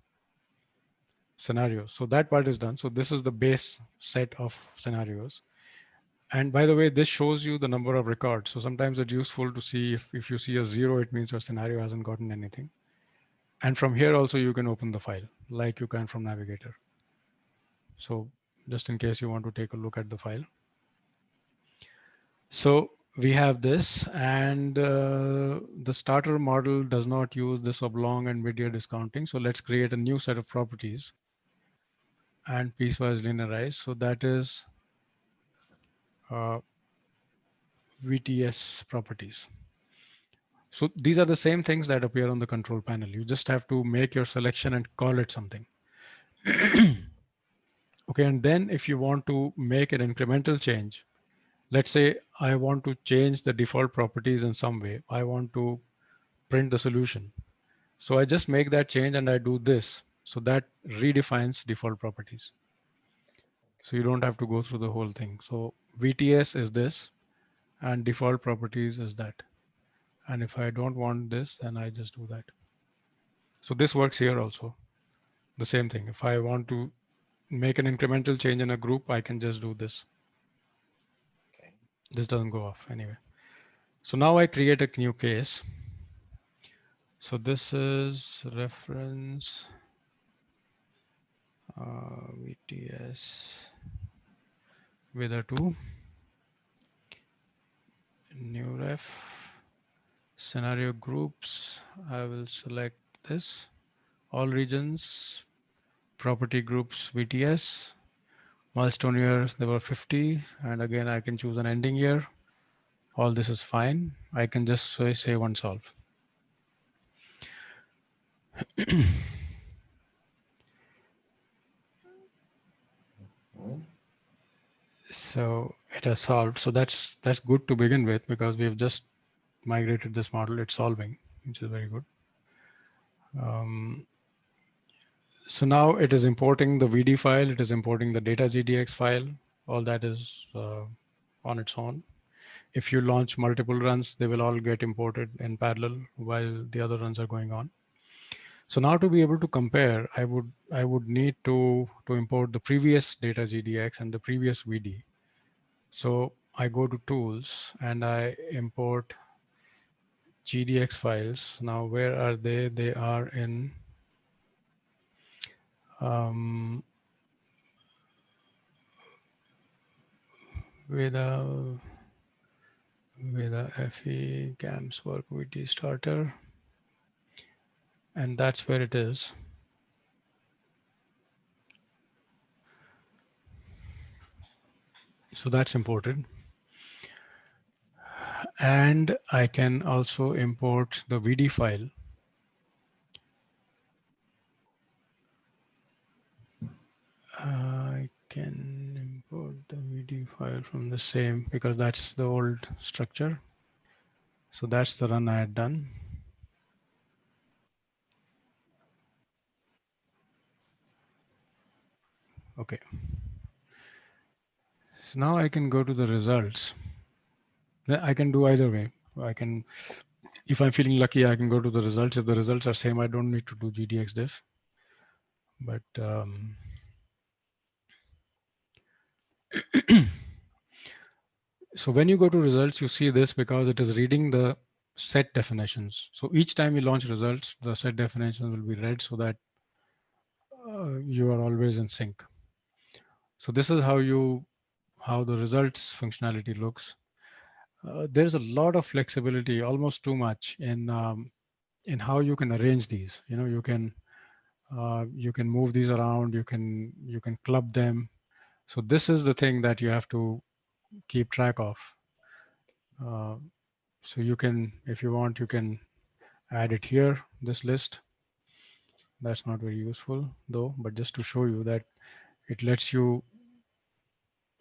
scenarios. So that part is done. So this is the base set of scenarios. And by the way, this shows you the number of records. So sometimes it's useful to see if you see a 0, it means your scenario hasn't gotten anything. And from here also you can open the file like you can from Navigator. So just in case you want to take a look at the file. So we have this, and the starter model does not use this oblong and mid-year discounting. So let's create a new set of properties and piecewise linearize. So that is uh, VTS properties. So these are the same things that appear on the control panel. You just have to make your selection and call it something. Okay, and then if you want to make an incremental change, let's say I want to change the default properties in some way. I want to print the solution. So I just make that change and I do this. So that redefines default properties. So you don't have to go through the whole thing. So VTS is this and default properties is that. And if I don't want this, then I just do that. So this works here also. The same thing. If I want to make an incremental change in a group, I can just do this. Okay. This doesn't go off anyway. So now I create a new case. So this is reference VTS. Veda 2, new ref, scenario groups. I will select this. All regions, property groups, VTS. Milestone years, there were 50. And again, I can choose an ending year. All this is fine. I can just say save and solve. Mhm. So it has solved. So that's good to begin with because we've just migrated this model. It's solving, which is very good. Um, so now it is importing the VD file. It is importing the data GDX file. All that is on its own. If you launch multiple runs, they will all get imported in parallel while the other runs are going on. So now to be able to compare, I would need to import the previous data GDX and the previous VD. So I go to tools and I import GDX files. Now where are they? They are in um, Veda FE CAMS work VD starter, and that's where it is. So that's imported. And I can also import the VD file. I can import the VD file from the same because that's the old structure. So that's the run I had done. Okay. So now I can go to the results. I can do either way. I can, if I'm feeling lucky, I can go to the results. If the results are same, I don't need to do GDX diff. But so when you go to results, you see this because it is reading the set definitions. So each time you launch results, the set definitions will be read so that you are always in sync. So this is how the results functionality looks. There's a lot of flexibility, almost too much in how you can arrange these. You can move these around. You can club them. So this is the thing that you have to keep track of. Uh, so you can, if you want, you can add it here. This list. That's not very useful though, but just to show you that it lets you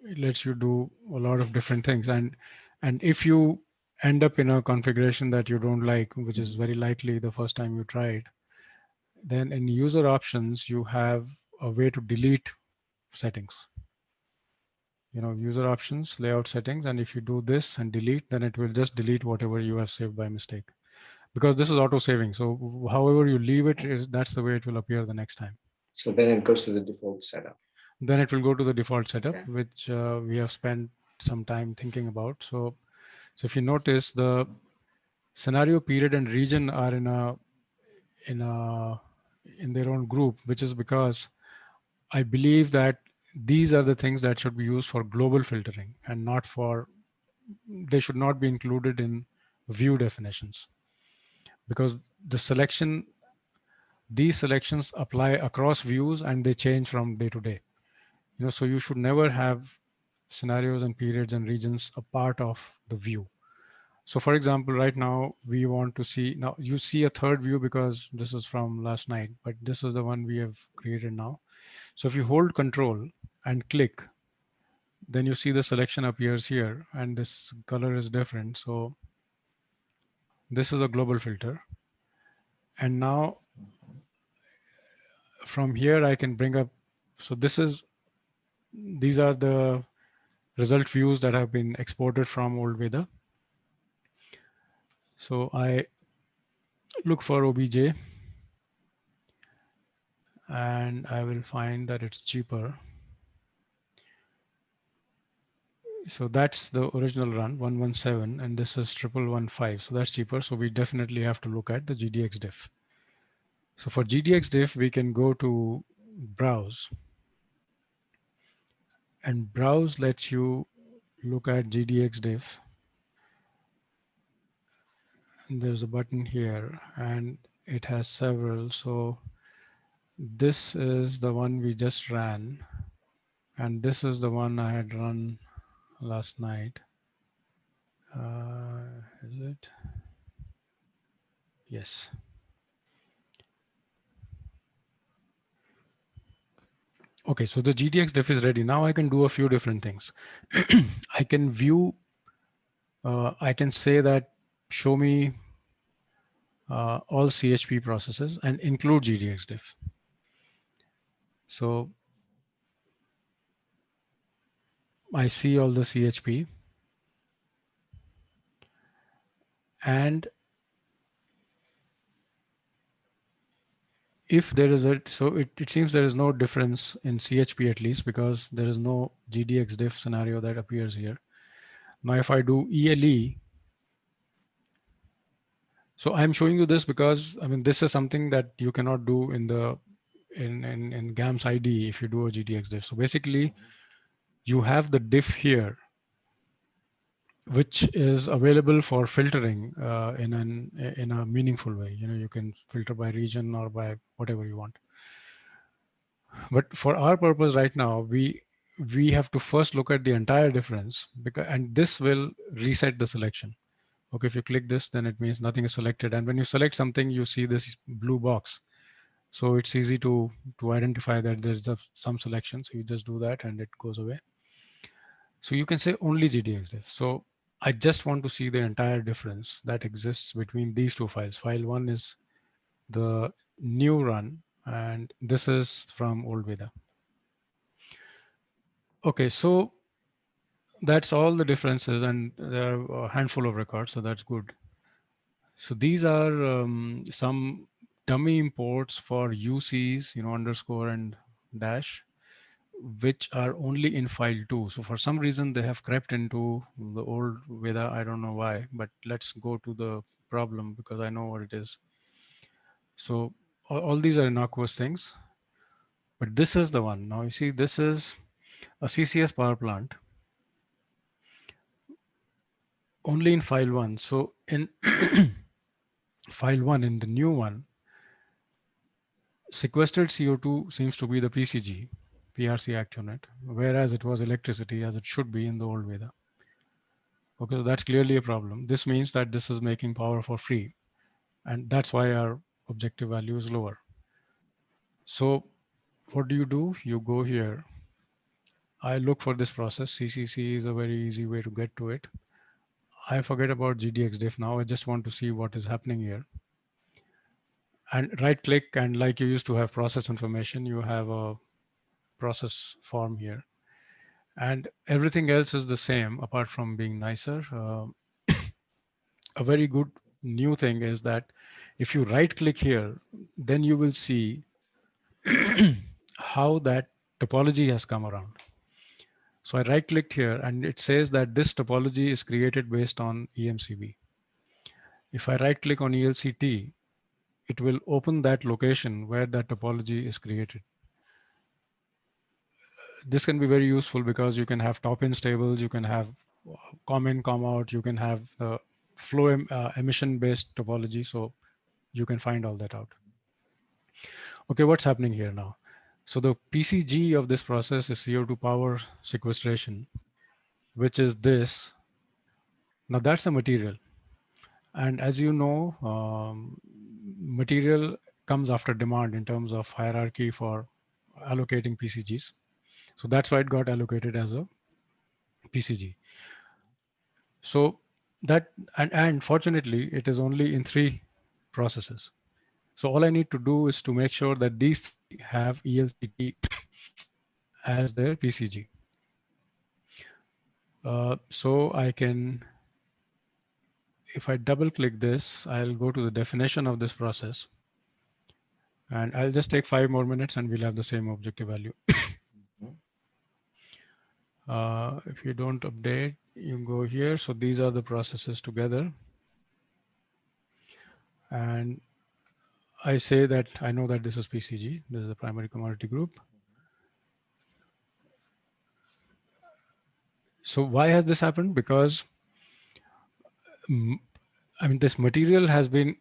it lets you do a lot of different things. And if you end up in a configuration that you don't like, which is very likely the first time you try it, then in user options you have a way to delete settings. User options, layout settings, and if you do this and delete, then it will just delete whatever you have saved by mistake, because this is auto saving. So however you leave it, that's the way it will appear the next time. So then it goes to the default setup. Then it will go to the default setup, Okay. which we have spent some time thinking about. So if you notice, the scenario, period, and region are in a in their own group, which is because I believe that these are the things that should be used for global filtering and not for, they should not be included in view definitions, because these selections apply across views and they change from day to day. So you should never have scenarios and periods and regions a part of the view. So for example, right now we want to see, now you see a third view because this is from last night, but this is the one we have created now. So if you hold control and click, then you see the selection appears here and this color is different. So this is a global filter. And now from here, I can bring up, so these are the result views that have been exported from old Veda. So I look for OBJ and I will find that it's cheaper. So that's the original run 117 and this is 1115. So that's cheaper. So we definitely have to look at the GDX diff. So for GDX diff, we can go to browse And browse lets you look at GDX diff. And there's a button here and it has several. So this is the one we just ran, and this is the one I had run last night. Is it? Yes. Okay, so the GDX diff is ready. Now I can do a few different things. I can view, I can say that show me all CHP processes and include GDX diff. So I see all the CHP, and if there is a, so it seems there is no difference in CHP, at least because there is no GDX diff scenario that appears here. Now if I do ELE, so I'm showing you this because I mean this is something that you cannot do in the in GAMS ID if you do a GDX diff. So basically you have the diff here, which is available for filtering in a meaningful way. You know, you can filter by region or by whatever you want. But for our purpose right now, we have to first look at the entire difference, because and this will reset the selection. Okay, if you click this, then it means nothing is selected. And when you select something, you see this blue box. So it's easy to identify that there's some selection. So you just do that and it goes away. So you can say only GDXDiff. So I just want to see the entire difference that exists between these two files. File one is the new run, and this is from old Veda. Okay, so that's all the differences, and there are a handful of records, so that's good. So these are some dummy imports for UCs, you know, underscore and dash, which are only in file 2. So for some reason they have crept into the old Veda. I don't know why, but let's go to the problem because I know what it is. So all these are innocuous things, but this is the one. Now you see, this is a CCS power plant only in file 1. So in file 1, in the new one, sequestered CO2 seems to be the PCG, PRC act unit, whereas it was electricity as it should be in the old Veda. Okay, so that's clearly a problem. This means that this is making power for free, and that's why our objective value is lower. So what do? You go here. I look for this process. CCC is a very easy way to get to it. I forget about GDX diff now. I just want to see what is happening here. And right click, and like you used to have process information, you have a process form here. And everything else is the same apart from being nicer. A very good new thing is that if you right click here, then you will see how that topology has come around. So I right clicked here and it says that this topology is created based on EMCB. If I right click on ELCT, it will open that location where that topology is created. This can be very useful because you can have top-in tables, you can have com in, com out, you can have flow emission-based topology. So you can find all that out. Okay, what's happening here now? So the PCG of this process is CO2 power sequestration, which is this. Now that's a material. And as you know, material comes after demand in terms of hierarchy for allocating PCGs. So that's why it got allocated as a PCG. So that, and fortunately, it is only in 3 processes. So all I need to do is to make sure that these 3 have ELCT as their PCG. So I can, if I double click this, I'll go to the definition of this process. And I'll just take 5 more minutes and we'll have the same objective value. If you don't update, you go here. So these are the processes together. And I say that I know that this is PCG. This is the primary commodity group. So why has this happened? Because mm, I mean, this material has been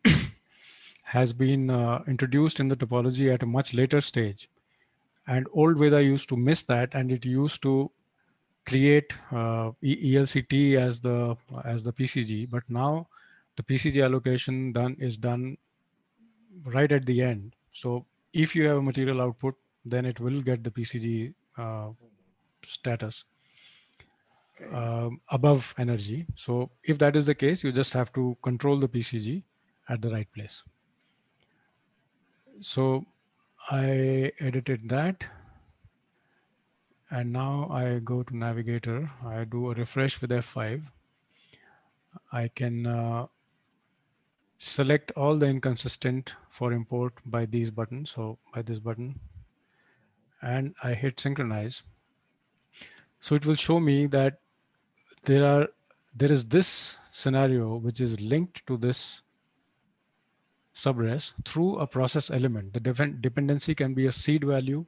introduced in the topology at a much later stage, and old Veda used to miss that, and it used to create ELCT as the PCG. But now the PCG allocation is done right at the end. So if you have a material output, then it will get the PCG status Okay. above energy. So if that is the case, you just have to control the PCG at the right place. So I edited that, and now I go to Navigator. I do a refresh with F5. I can select all the inconsistent for import by these buttons. So by this button, and I hit synchronize. So it will show me that there are there is this scenario which is linked to this subres through a process element. The dependency can be a seed value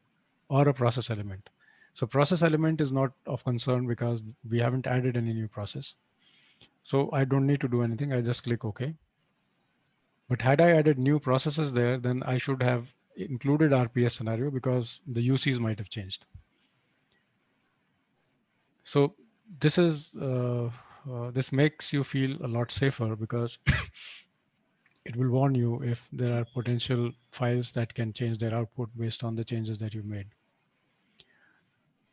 or a process element. So process element is not of concern because we haven't added any new process. So I don't need to do anything. I just click OK. But had I added new processes there, then I should have included RPS scenario because the UCs might have changed. So this is this makes you feel a lot safer because it will warn you if there are potential files that can change their output based on the changes that you made.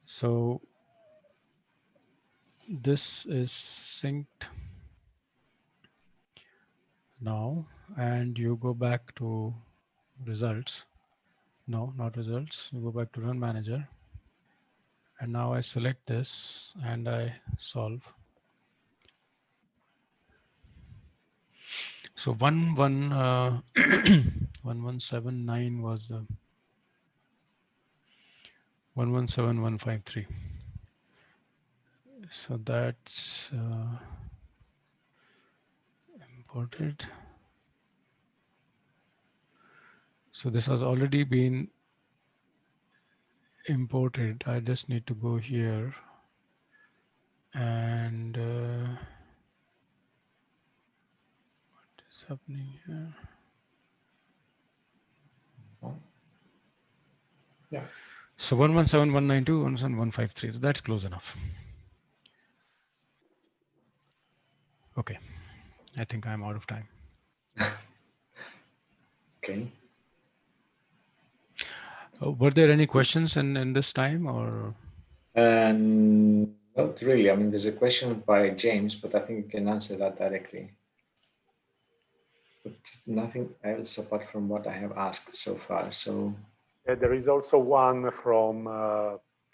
So this is synced now, and you go back to results. No, not results. You go back to run manager, and now I select this and I solve. So 1179 was the 117153. So that's imported. So this has already been imported. I just need to go here and what is happening here? Yeah. So 117192, 117153. So that's close enough. Okay. I think I'm out of time. Okay. Were there any questions in this time or? Not really. I mean, there's a question by James, but I think you can answer that directly. But nothing else apart from what I have asked so far. So There is also one from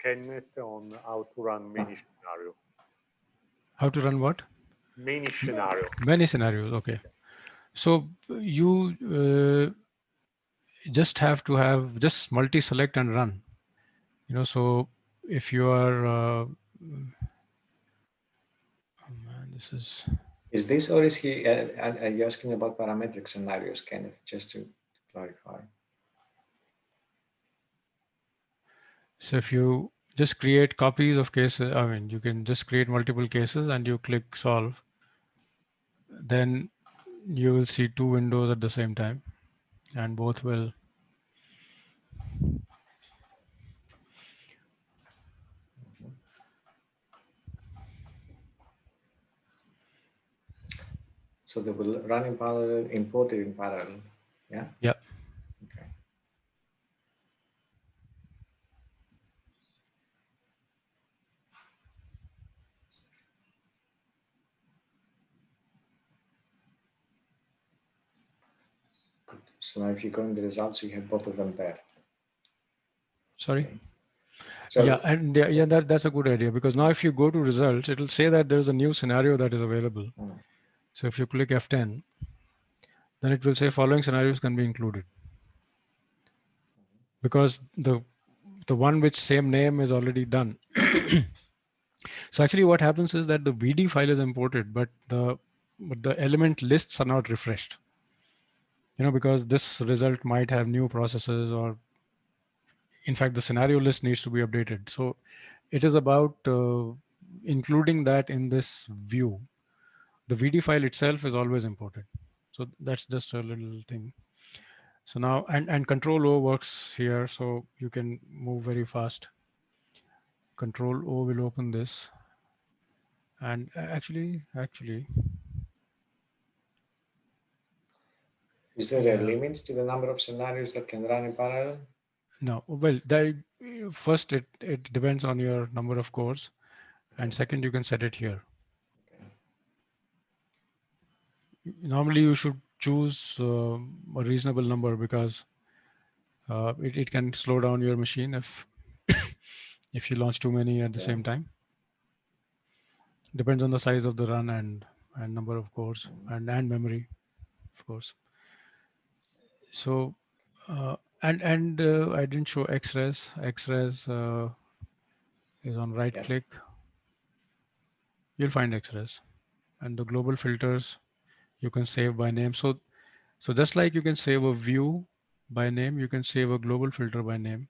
Kenneth on how to run many scenario. How to run what? Many scenario. Many scenarios. Okay. So you just have to have just multi-select and run. So if you are, oh man, this is this or is he? Are you asking about parametric scenarios, Kenneth? Just to clarify. So if you just create copies of cases, I mean, you can just create multiple cases and you click solve, then you will see two windows at the same time and both will. So they will run in parallel, imported in parallel. Yeah. Yeah. Okay. Good. So now if you go in the results, you have both of them there. Sorry. Okay. So yeah, and yeah, that's a good idea because now if you go to results, it will say that there's a new scenario that is available. So if you click F10, then it will say following scenarios can be included because the one with same name is already done. So actually what happens is that the VD file is imported, but the element lists are not refreshed. Because this result might have new processes, or in fact the scenario list needs to be updated. So it is about including that in this view. The VD file itself is always imported. So that's just a little thing. So now, and Control O works here, so you can move very fast. Control O will open this. And actually, Is there a yeah. limit to the number of scenarios that can run in parallel? No, well, first it depends on your number of cores, and second you can set it here. Normally you should choose a reasonable number because it can slow down your machine if if you launch too many at the same time. Depends on the size of the run and number of cores and memory, of course. So and I didn't show XRES. XRES is on right click. You'll find XRES, and the global filters you can save by name. So just like you can save a view by name, you can save a global filter by name.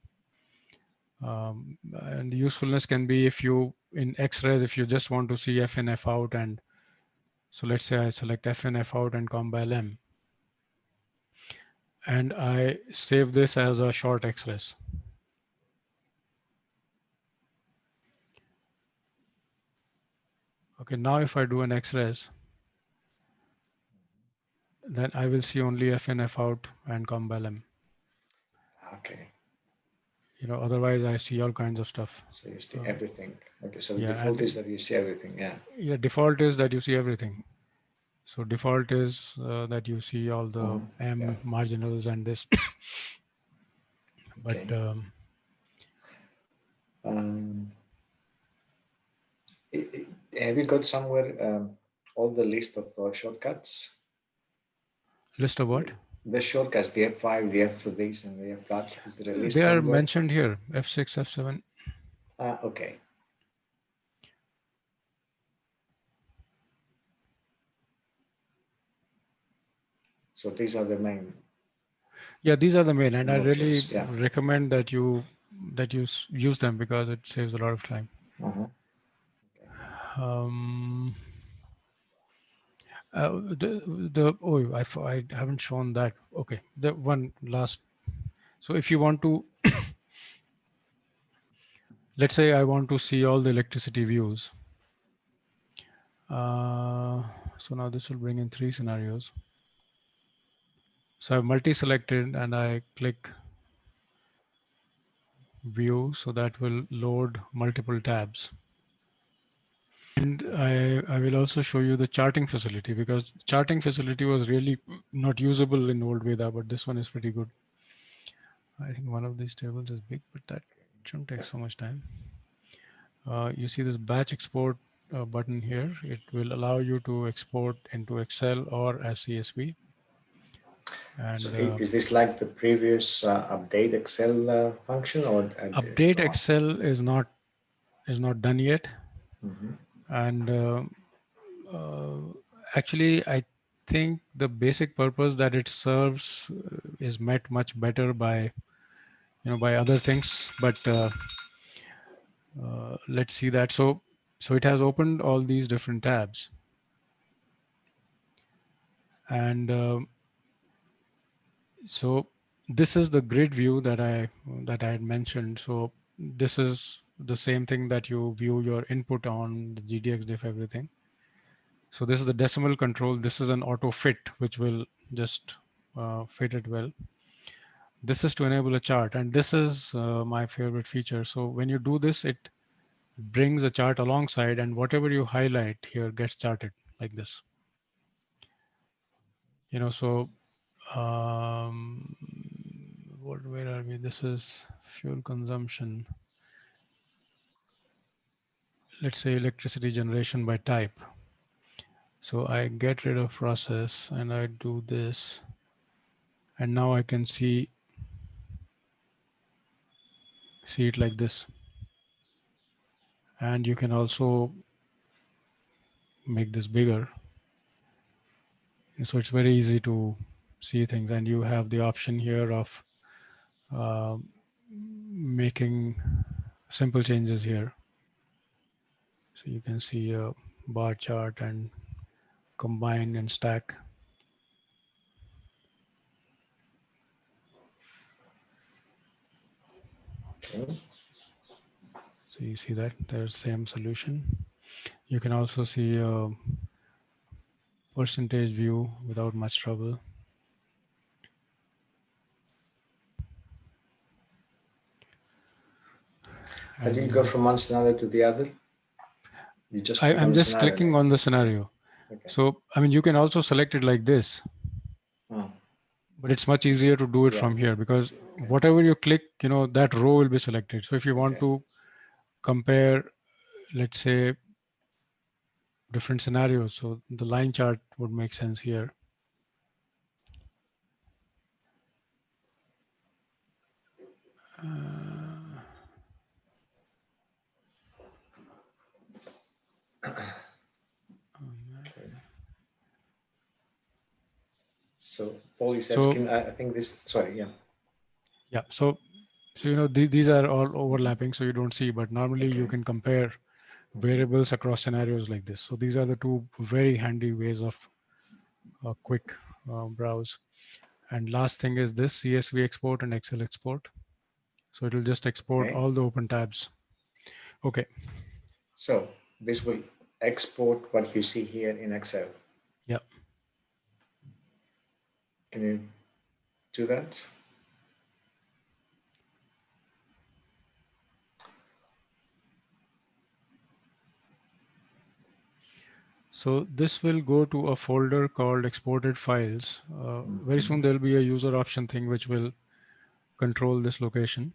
And the usefulness can be if you in XRES, if you just want to see F in F out, and so let's say I select F in F out and combine M, and I save this as a short XRES. Okay, now if I do an XRES, then I will see only F in F out and combine M. Okay. Otherwise I see all kinds of stuff. So you see everything. Okay, so the Yeah, default is that you see everything, yeah. Yeah, default is that you see everything. So default is that you see all the M marginals and this. But Okay. Have you got somewhere all the list of shortcuts? list of what? The shortcuts, the F5, the F this, and the F that. Is there a list They are somewhere? mentioned here, F6, F7. Okay. So these are the main. Yeah, these are the main, and I really options, yeah. recommend that you use them because it saves a lot of time. I haven't shown that. Okay, the one last. So if you want to, let's say I want to see all the electricity views. So now this will bring in 3 scenarios. So I've multi-selected and I click view, so that will load multiple tabs. And I will also show you the charting facility, because charting facility was really not usable in old Veda, but this one is pretty good. I think one of these tables is big, but that shouldn't take so much time. You see this batch export button here. It will allow you to export into Excel or as CSV. And so is this like the previous update Excel function, or update Excel is not done yet? And actually, I think the basic purpose that it serves is met much better by by other things. But let's see that. So it has opened all these different tabs, and so this is the grid view that I had mentioned. So this is the same thing that you view your input on the GDX diff everything. So this is the decimal control. This is an auto fit, which will just fit it well. This is to enable a chart, and this is my favorite feature. So when you do this, it brings a chart alongside, and whatever you highlight here gets charted like this. So where are we? This is fuel consumption. Let's say electricity generation by type. So I get rid of process and I do this, and now I can see it like this. And you can also make this bigger. So it's very easy to see things, and you have the option here of making simple changes here. So you can see a bar chart and combine and stack. Okay. So you see that there's same solution. You can also see a percentage view without much trouble. How do you And go from one scenario to the other? You just click on I'm the just scenario clicking name. on the scenario. Okay. So, I mean, you can also select it like this, Hmm. but it's much easier to do it Yeah. from here because Okay. whatever you click, that row will be selected. So if you want Okay. to compare, let's say, different scenarios, so the line chart would make sense here. Okay. So Paul is So asking, I think this, sorry, yeah. yeah, so these are all overlapping, so you don't see, but normally you Okay. can compare variables across scenarios like this. So these are the two very handy ways of quick browse. And last thing is this CSV export and Excel export. So it will just export Okay. all the open tabs. Okay. So this will export what you see here in Excel. Yeah. Can you do that? So this will go to a folder called exported files. Very soon there'll be a user option thing which will control this location.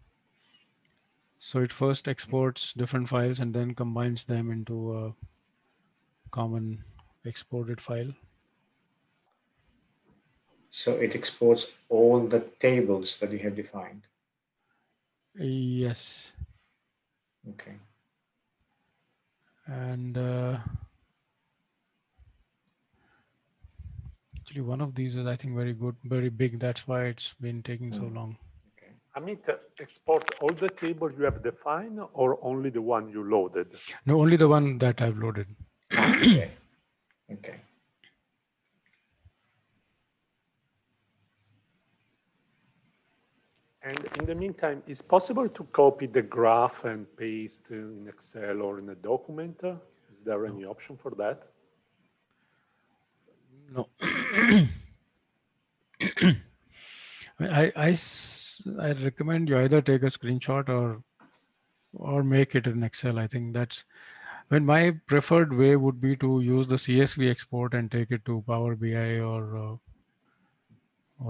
So it first exports different files and then combines them into a common exported file. So it exports all the tables that you have defined. Yes. Okay. And actually one of these is, I think, very good, very big. That's why it's been taking so long. Okay. Amit, export all the tables you have defined or only the one you loaded? No, only the one that I've loaded. Okay. Okay. And in the meantime, is possible to copy the graph and paste in Excel or in a document? Is there any option for that? No. I recommend you either take a screenshot or make it in Excel. I think that's when my preferred way would be to use the CSV export and take it to Power BI or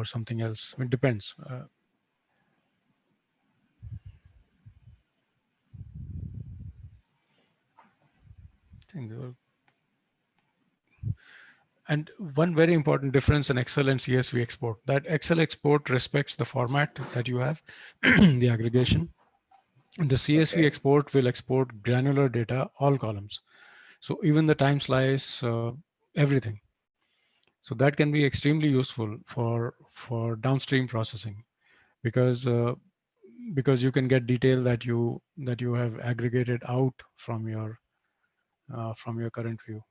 something else. It depends. I think and one very important difference in Excel and CSV export, that Excel export respects the format that you have, the aggregation. The CSV Okay. export will export granular data, all columns. So even the time slice, everything. So that can be extremely useful for downstream processing because you can get detail that you have aggregated out from your current view.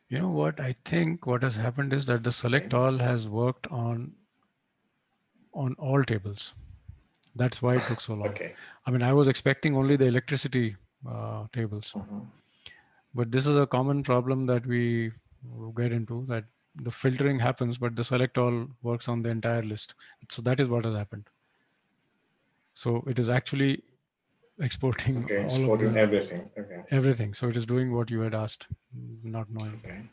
You know what? I think what has happened is that the select all has worked on all tables. That's why it took so long. Okay. I mean, I was expecting only the electricity tables, but this is a common problem that we get into, that the filtering happens, but the select all works on the entire list. So that is what has happened. So it is actually exporting Okay. all of Exporting the everything. Okay. everything. So it is doing what you had asked, not knowing. Okay.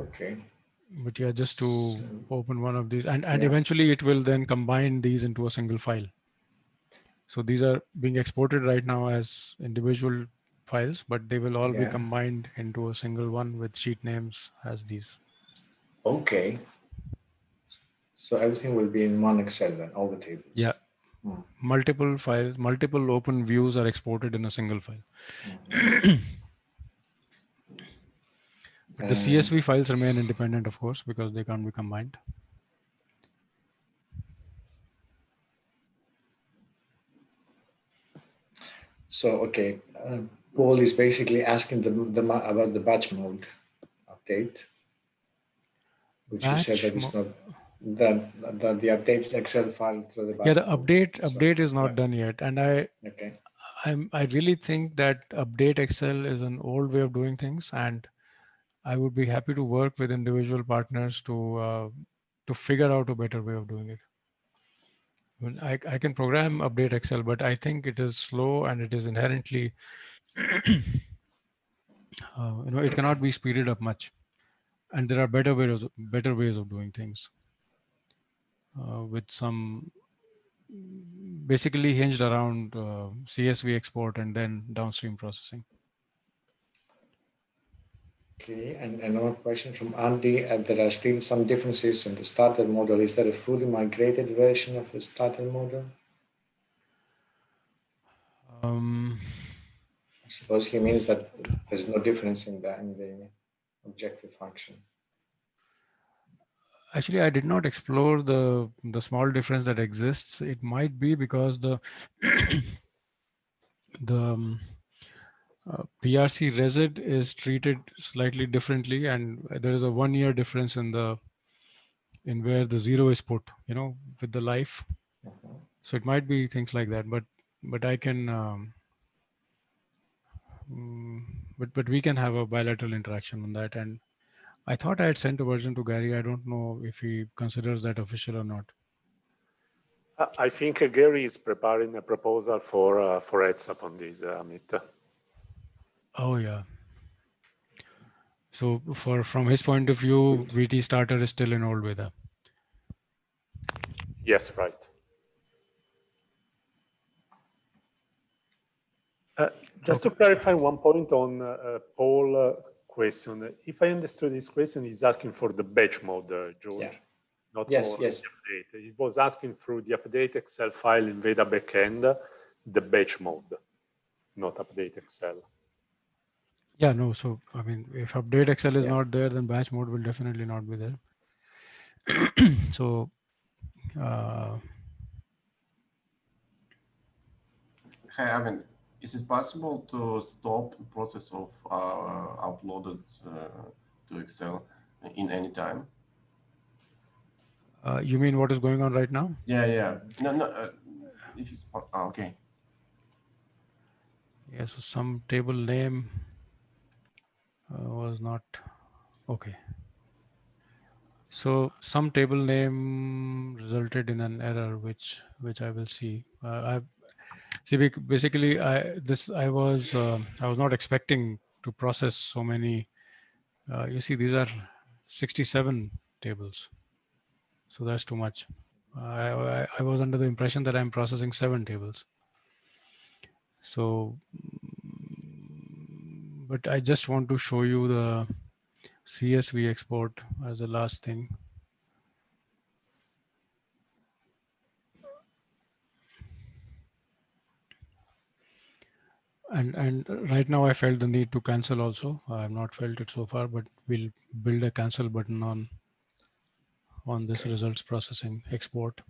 Okay. But yeah, just to So, open one of these, and yeah. eventually it will then combine these into a single file. So these are being exported right now as individual files, but they will all be Yeah. combined into a single one with sheet names as these. Okay. So everything will be in one Excel then, all the tables. Yeah. Multiple files, multiple open views are exported in a single file. But the CSV files remain independent, of course, because they can't be combined. So, okay, Paul is basically asking about the batch mode update, which we said Batch that it's not the updated Excel file through the Yeah, batch the mode. So, update is yeah, not done yet, and okay, I really think that update Excel is an old way of doing things, and I would be happy to work with individual partners to figure out a better way of doing it. I can program update Excel, but I think it is slow and it is inherently, it cannot be speeded up much. And there are better ways of doing things with some basically hinged around CSV export and then downstream processing. okay. And another question from Andy: there are still some differences in the starter model. Is there a fully migrated version of the starter model? I suppose he means that there's no difference in the objective function. Actually, I did not explore the small difference that exists. It might be because the PRC resid is treated slightly differently, and there is a 1 year difference in where the zero is put. With the life. So it might be things like that, but I can but we can have a bilateral interaction on that. And I thought I had sent a version to Gary. I don't know if he considers that official or not. I think Gary is preparing a proposal for ETSAP on this, Amit. Oh yeah. So from his point of view, VT starter is still in old Veda. Yes, right. Just to clarify one point on Paul question, if I understood his question, he's asking for the batch mode, George, Yeah. not Yes, for yes. the update. He was asking through the update Excel file in Veda backend, the batch mode, not update Excel. Yeah, no. So I mean, if update Excel is Yeah. not there, then batch mode will definitely not be there. So. Hey, I mean, is it possible to stop the process of uploaded to Excel in any time? You mean what is going on right now? Yeah, yeah. No. If it's okay. Yeah. So some table name was not okay. So some table name resulted in an error, which I will see. I see. Basically, I was not expecting to process so many. You see, these are 67 tables, so that's too much. I was under the impression that I'm processing 7 tables. So, but I just want to show you the CSV export as the last thing. And right now I felt the need to cancel also. I have not felt it so far, but we'll build a cancel button on this results processing export.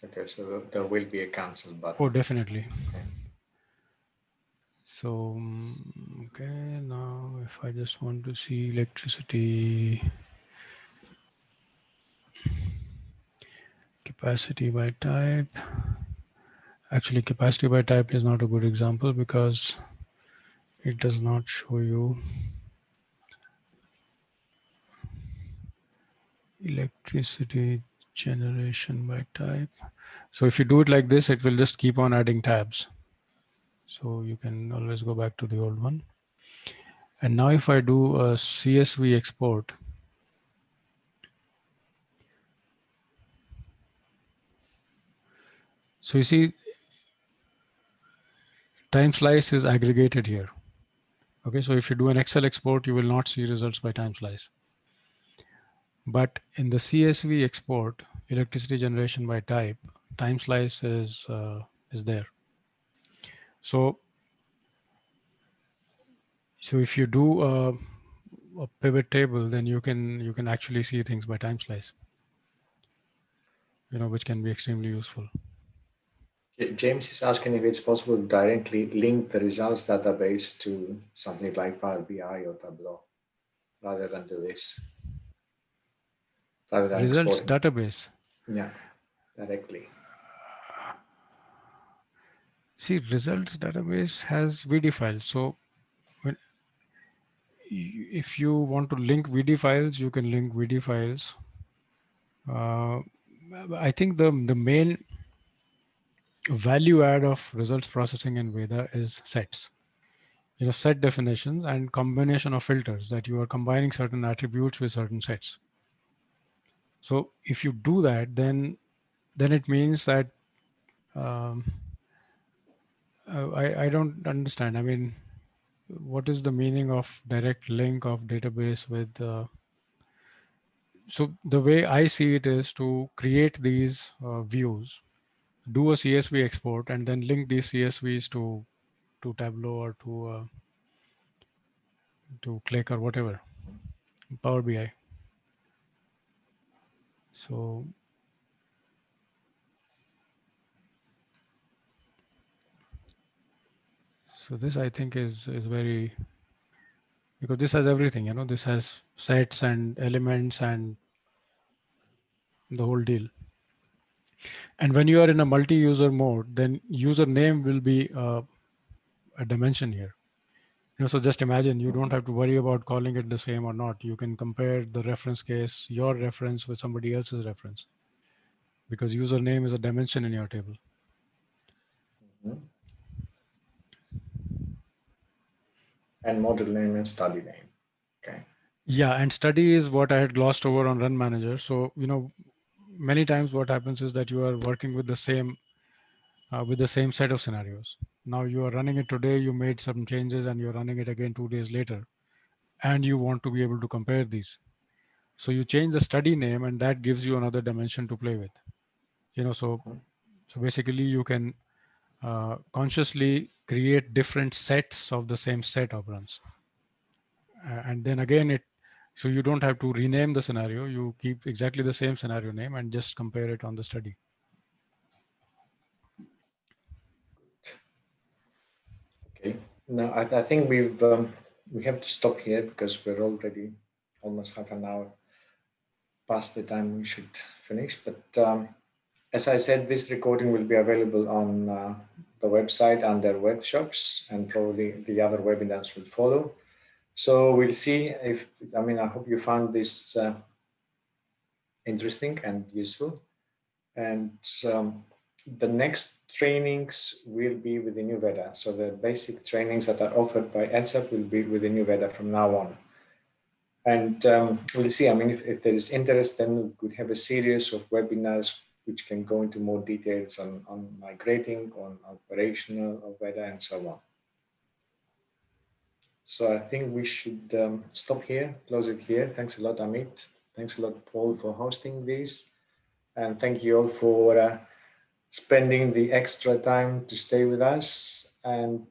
Okay, so there will be a cancel button. Oh, definitely. Okay. So, okay, now if I just want to see electricity capacity by type, actually capacity by type is not a good example because it does not show you electricity generation by type. So if you do it like this, it will just keep on adding tabs. So you can always go back to the old one. And now if I do a CSV export, so you see time slice is aggregated here. Okay, so if you do an Excel export, you will not see results by time slice. But in the CSV export, electricity generation by type, time slice is there. So if you do a pivot table, then you can actually see things by time slice, which can be extremely useful. James is asking if it's possible to directly link the results database to something like Power BI or Tableau rather than do this, rather than Results exporting. database. Yeah, directly. See, results database has VD files. So when if you want to link VD files, you can link VD files. I think the main value add of results processing in Veda is sets. Set definitions and combination of filters, that you are combining certain attributes with certain sets. So if you do that, then it means that I don't understand. I mean, what is the meaning of direct link of database with? So the way I see it is to create these views, do a CSV export, and then link these CSVs to Tableau or to Click or whatever, Power BI. So this I think is very, because this has everything. This has sets and elements and the whole deal. And when you are in a multi-user mode, then username will be a dimension here. So just imagine, you don't have to worry about calling it the same or not. You can compare the reference case, your reference, with somebody else's reference, because username is a dimension in your table. Mm-hmm. And model name and study name. Okay. Yeah, and study is what I had glossed over on Run Manager. So many times what happens is that you are working with the same set of scenarios. Now you are running it today, you made some changes, and you're running it again 2 days later, and you want to be able to compare these. So you change the study name, and that gives you another dimension to play with. So basically you can consciously create different sets of the same set of runs. And then again, so you don't have to rename the scenario. You keep exactly the same scenario name and just compare it on the study. Okay. Now I think we have to stop here because we're already almost half an hour past the time we should finish. But as I said, this recording will be available on the website under workshops, and probably the other webinars will follow. So we'll see if, I hope you found this interesting and useful. And the next trainings will be with the new Veda. So the basic trainings that are offered by ETSAP will be with the new Veda from now on. And we'll see, if there is interest, then we could have a series of webinars which can go into more details on migrating, on operational of Veda, and so on. So I think we should stop here, close it here. Thanks a lot, Amit. Thanks a lot, Paul, for hosting this. And thank you all for spending the extra time to stay with us. And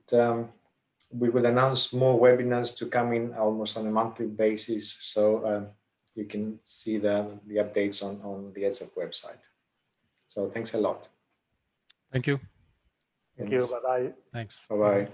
we will announce more webinars to come in almost on a monthly basis. So you can see the updates on the ETSAP website. So thanks a lot. Thank you. Thank you. Bye-bye. Thanks. Bye-bye.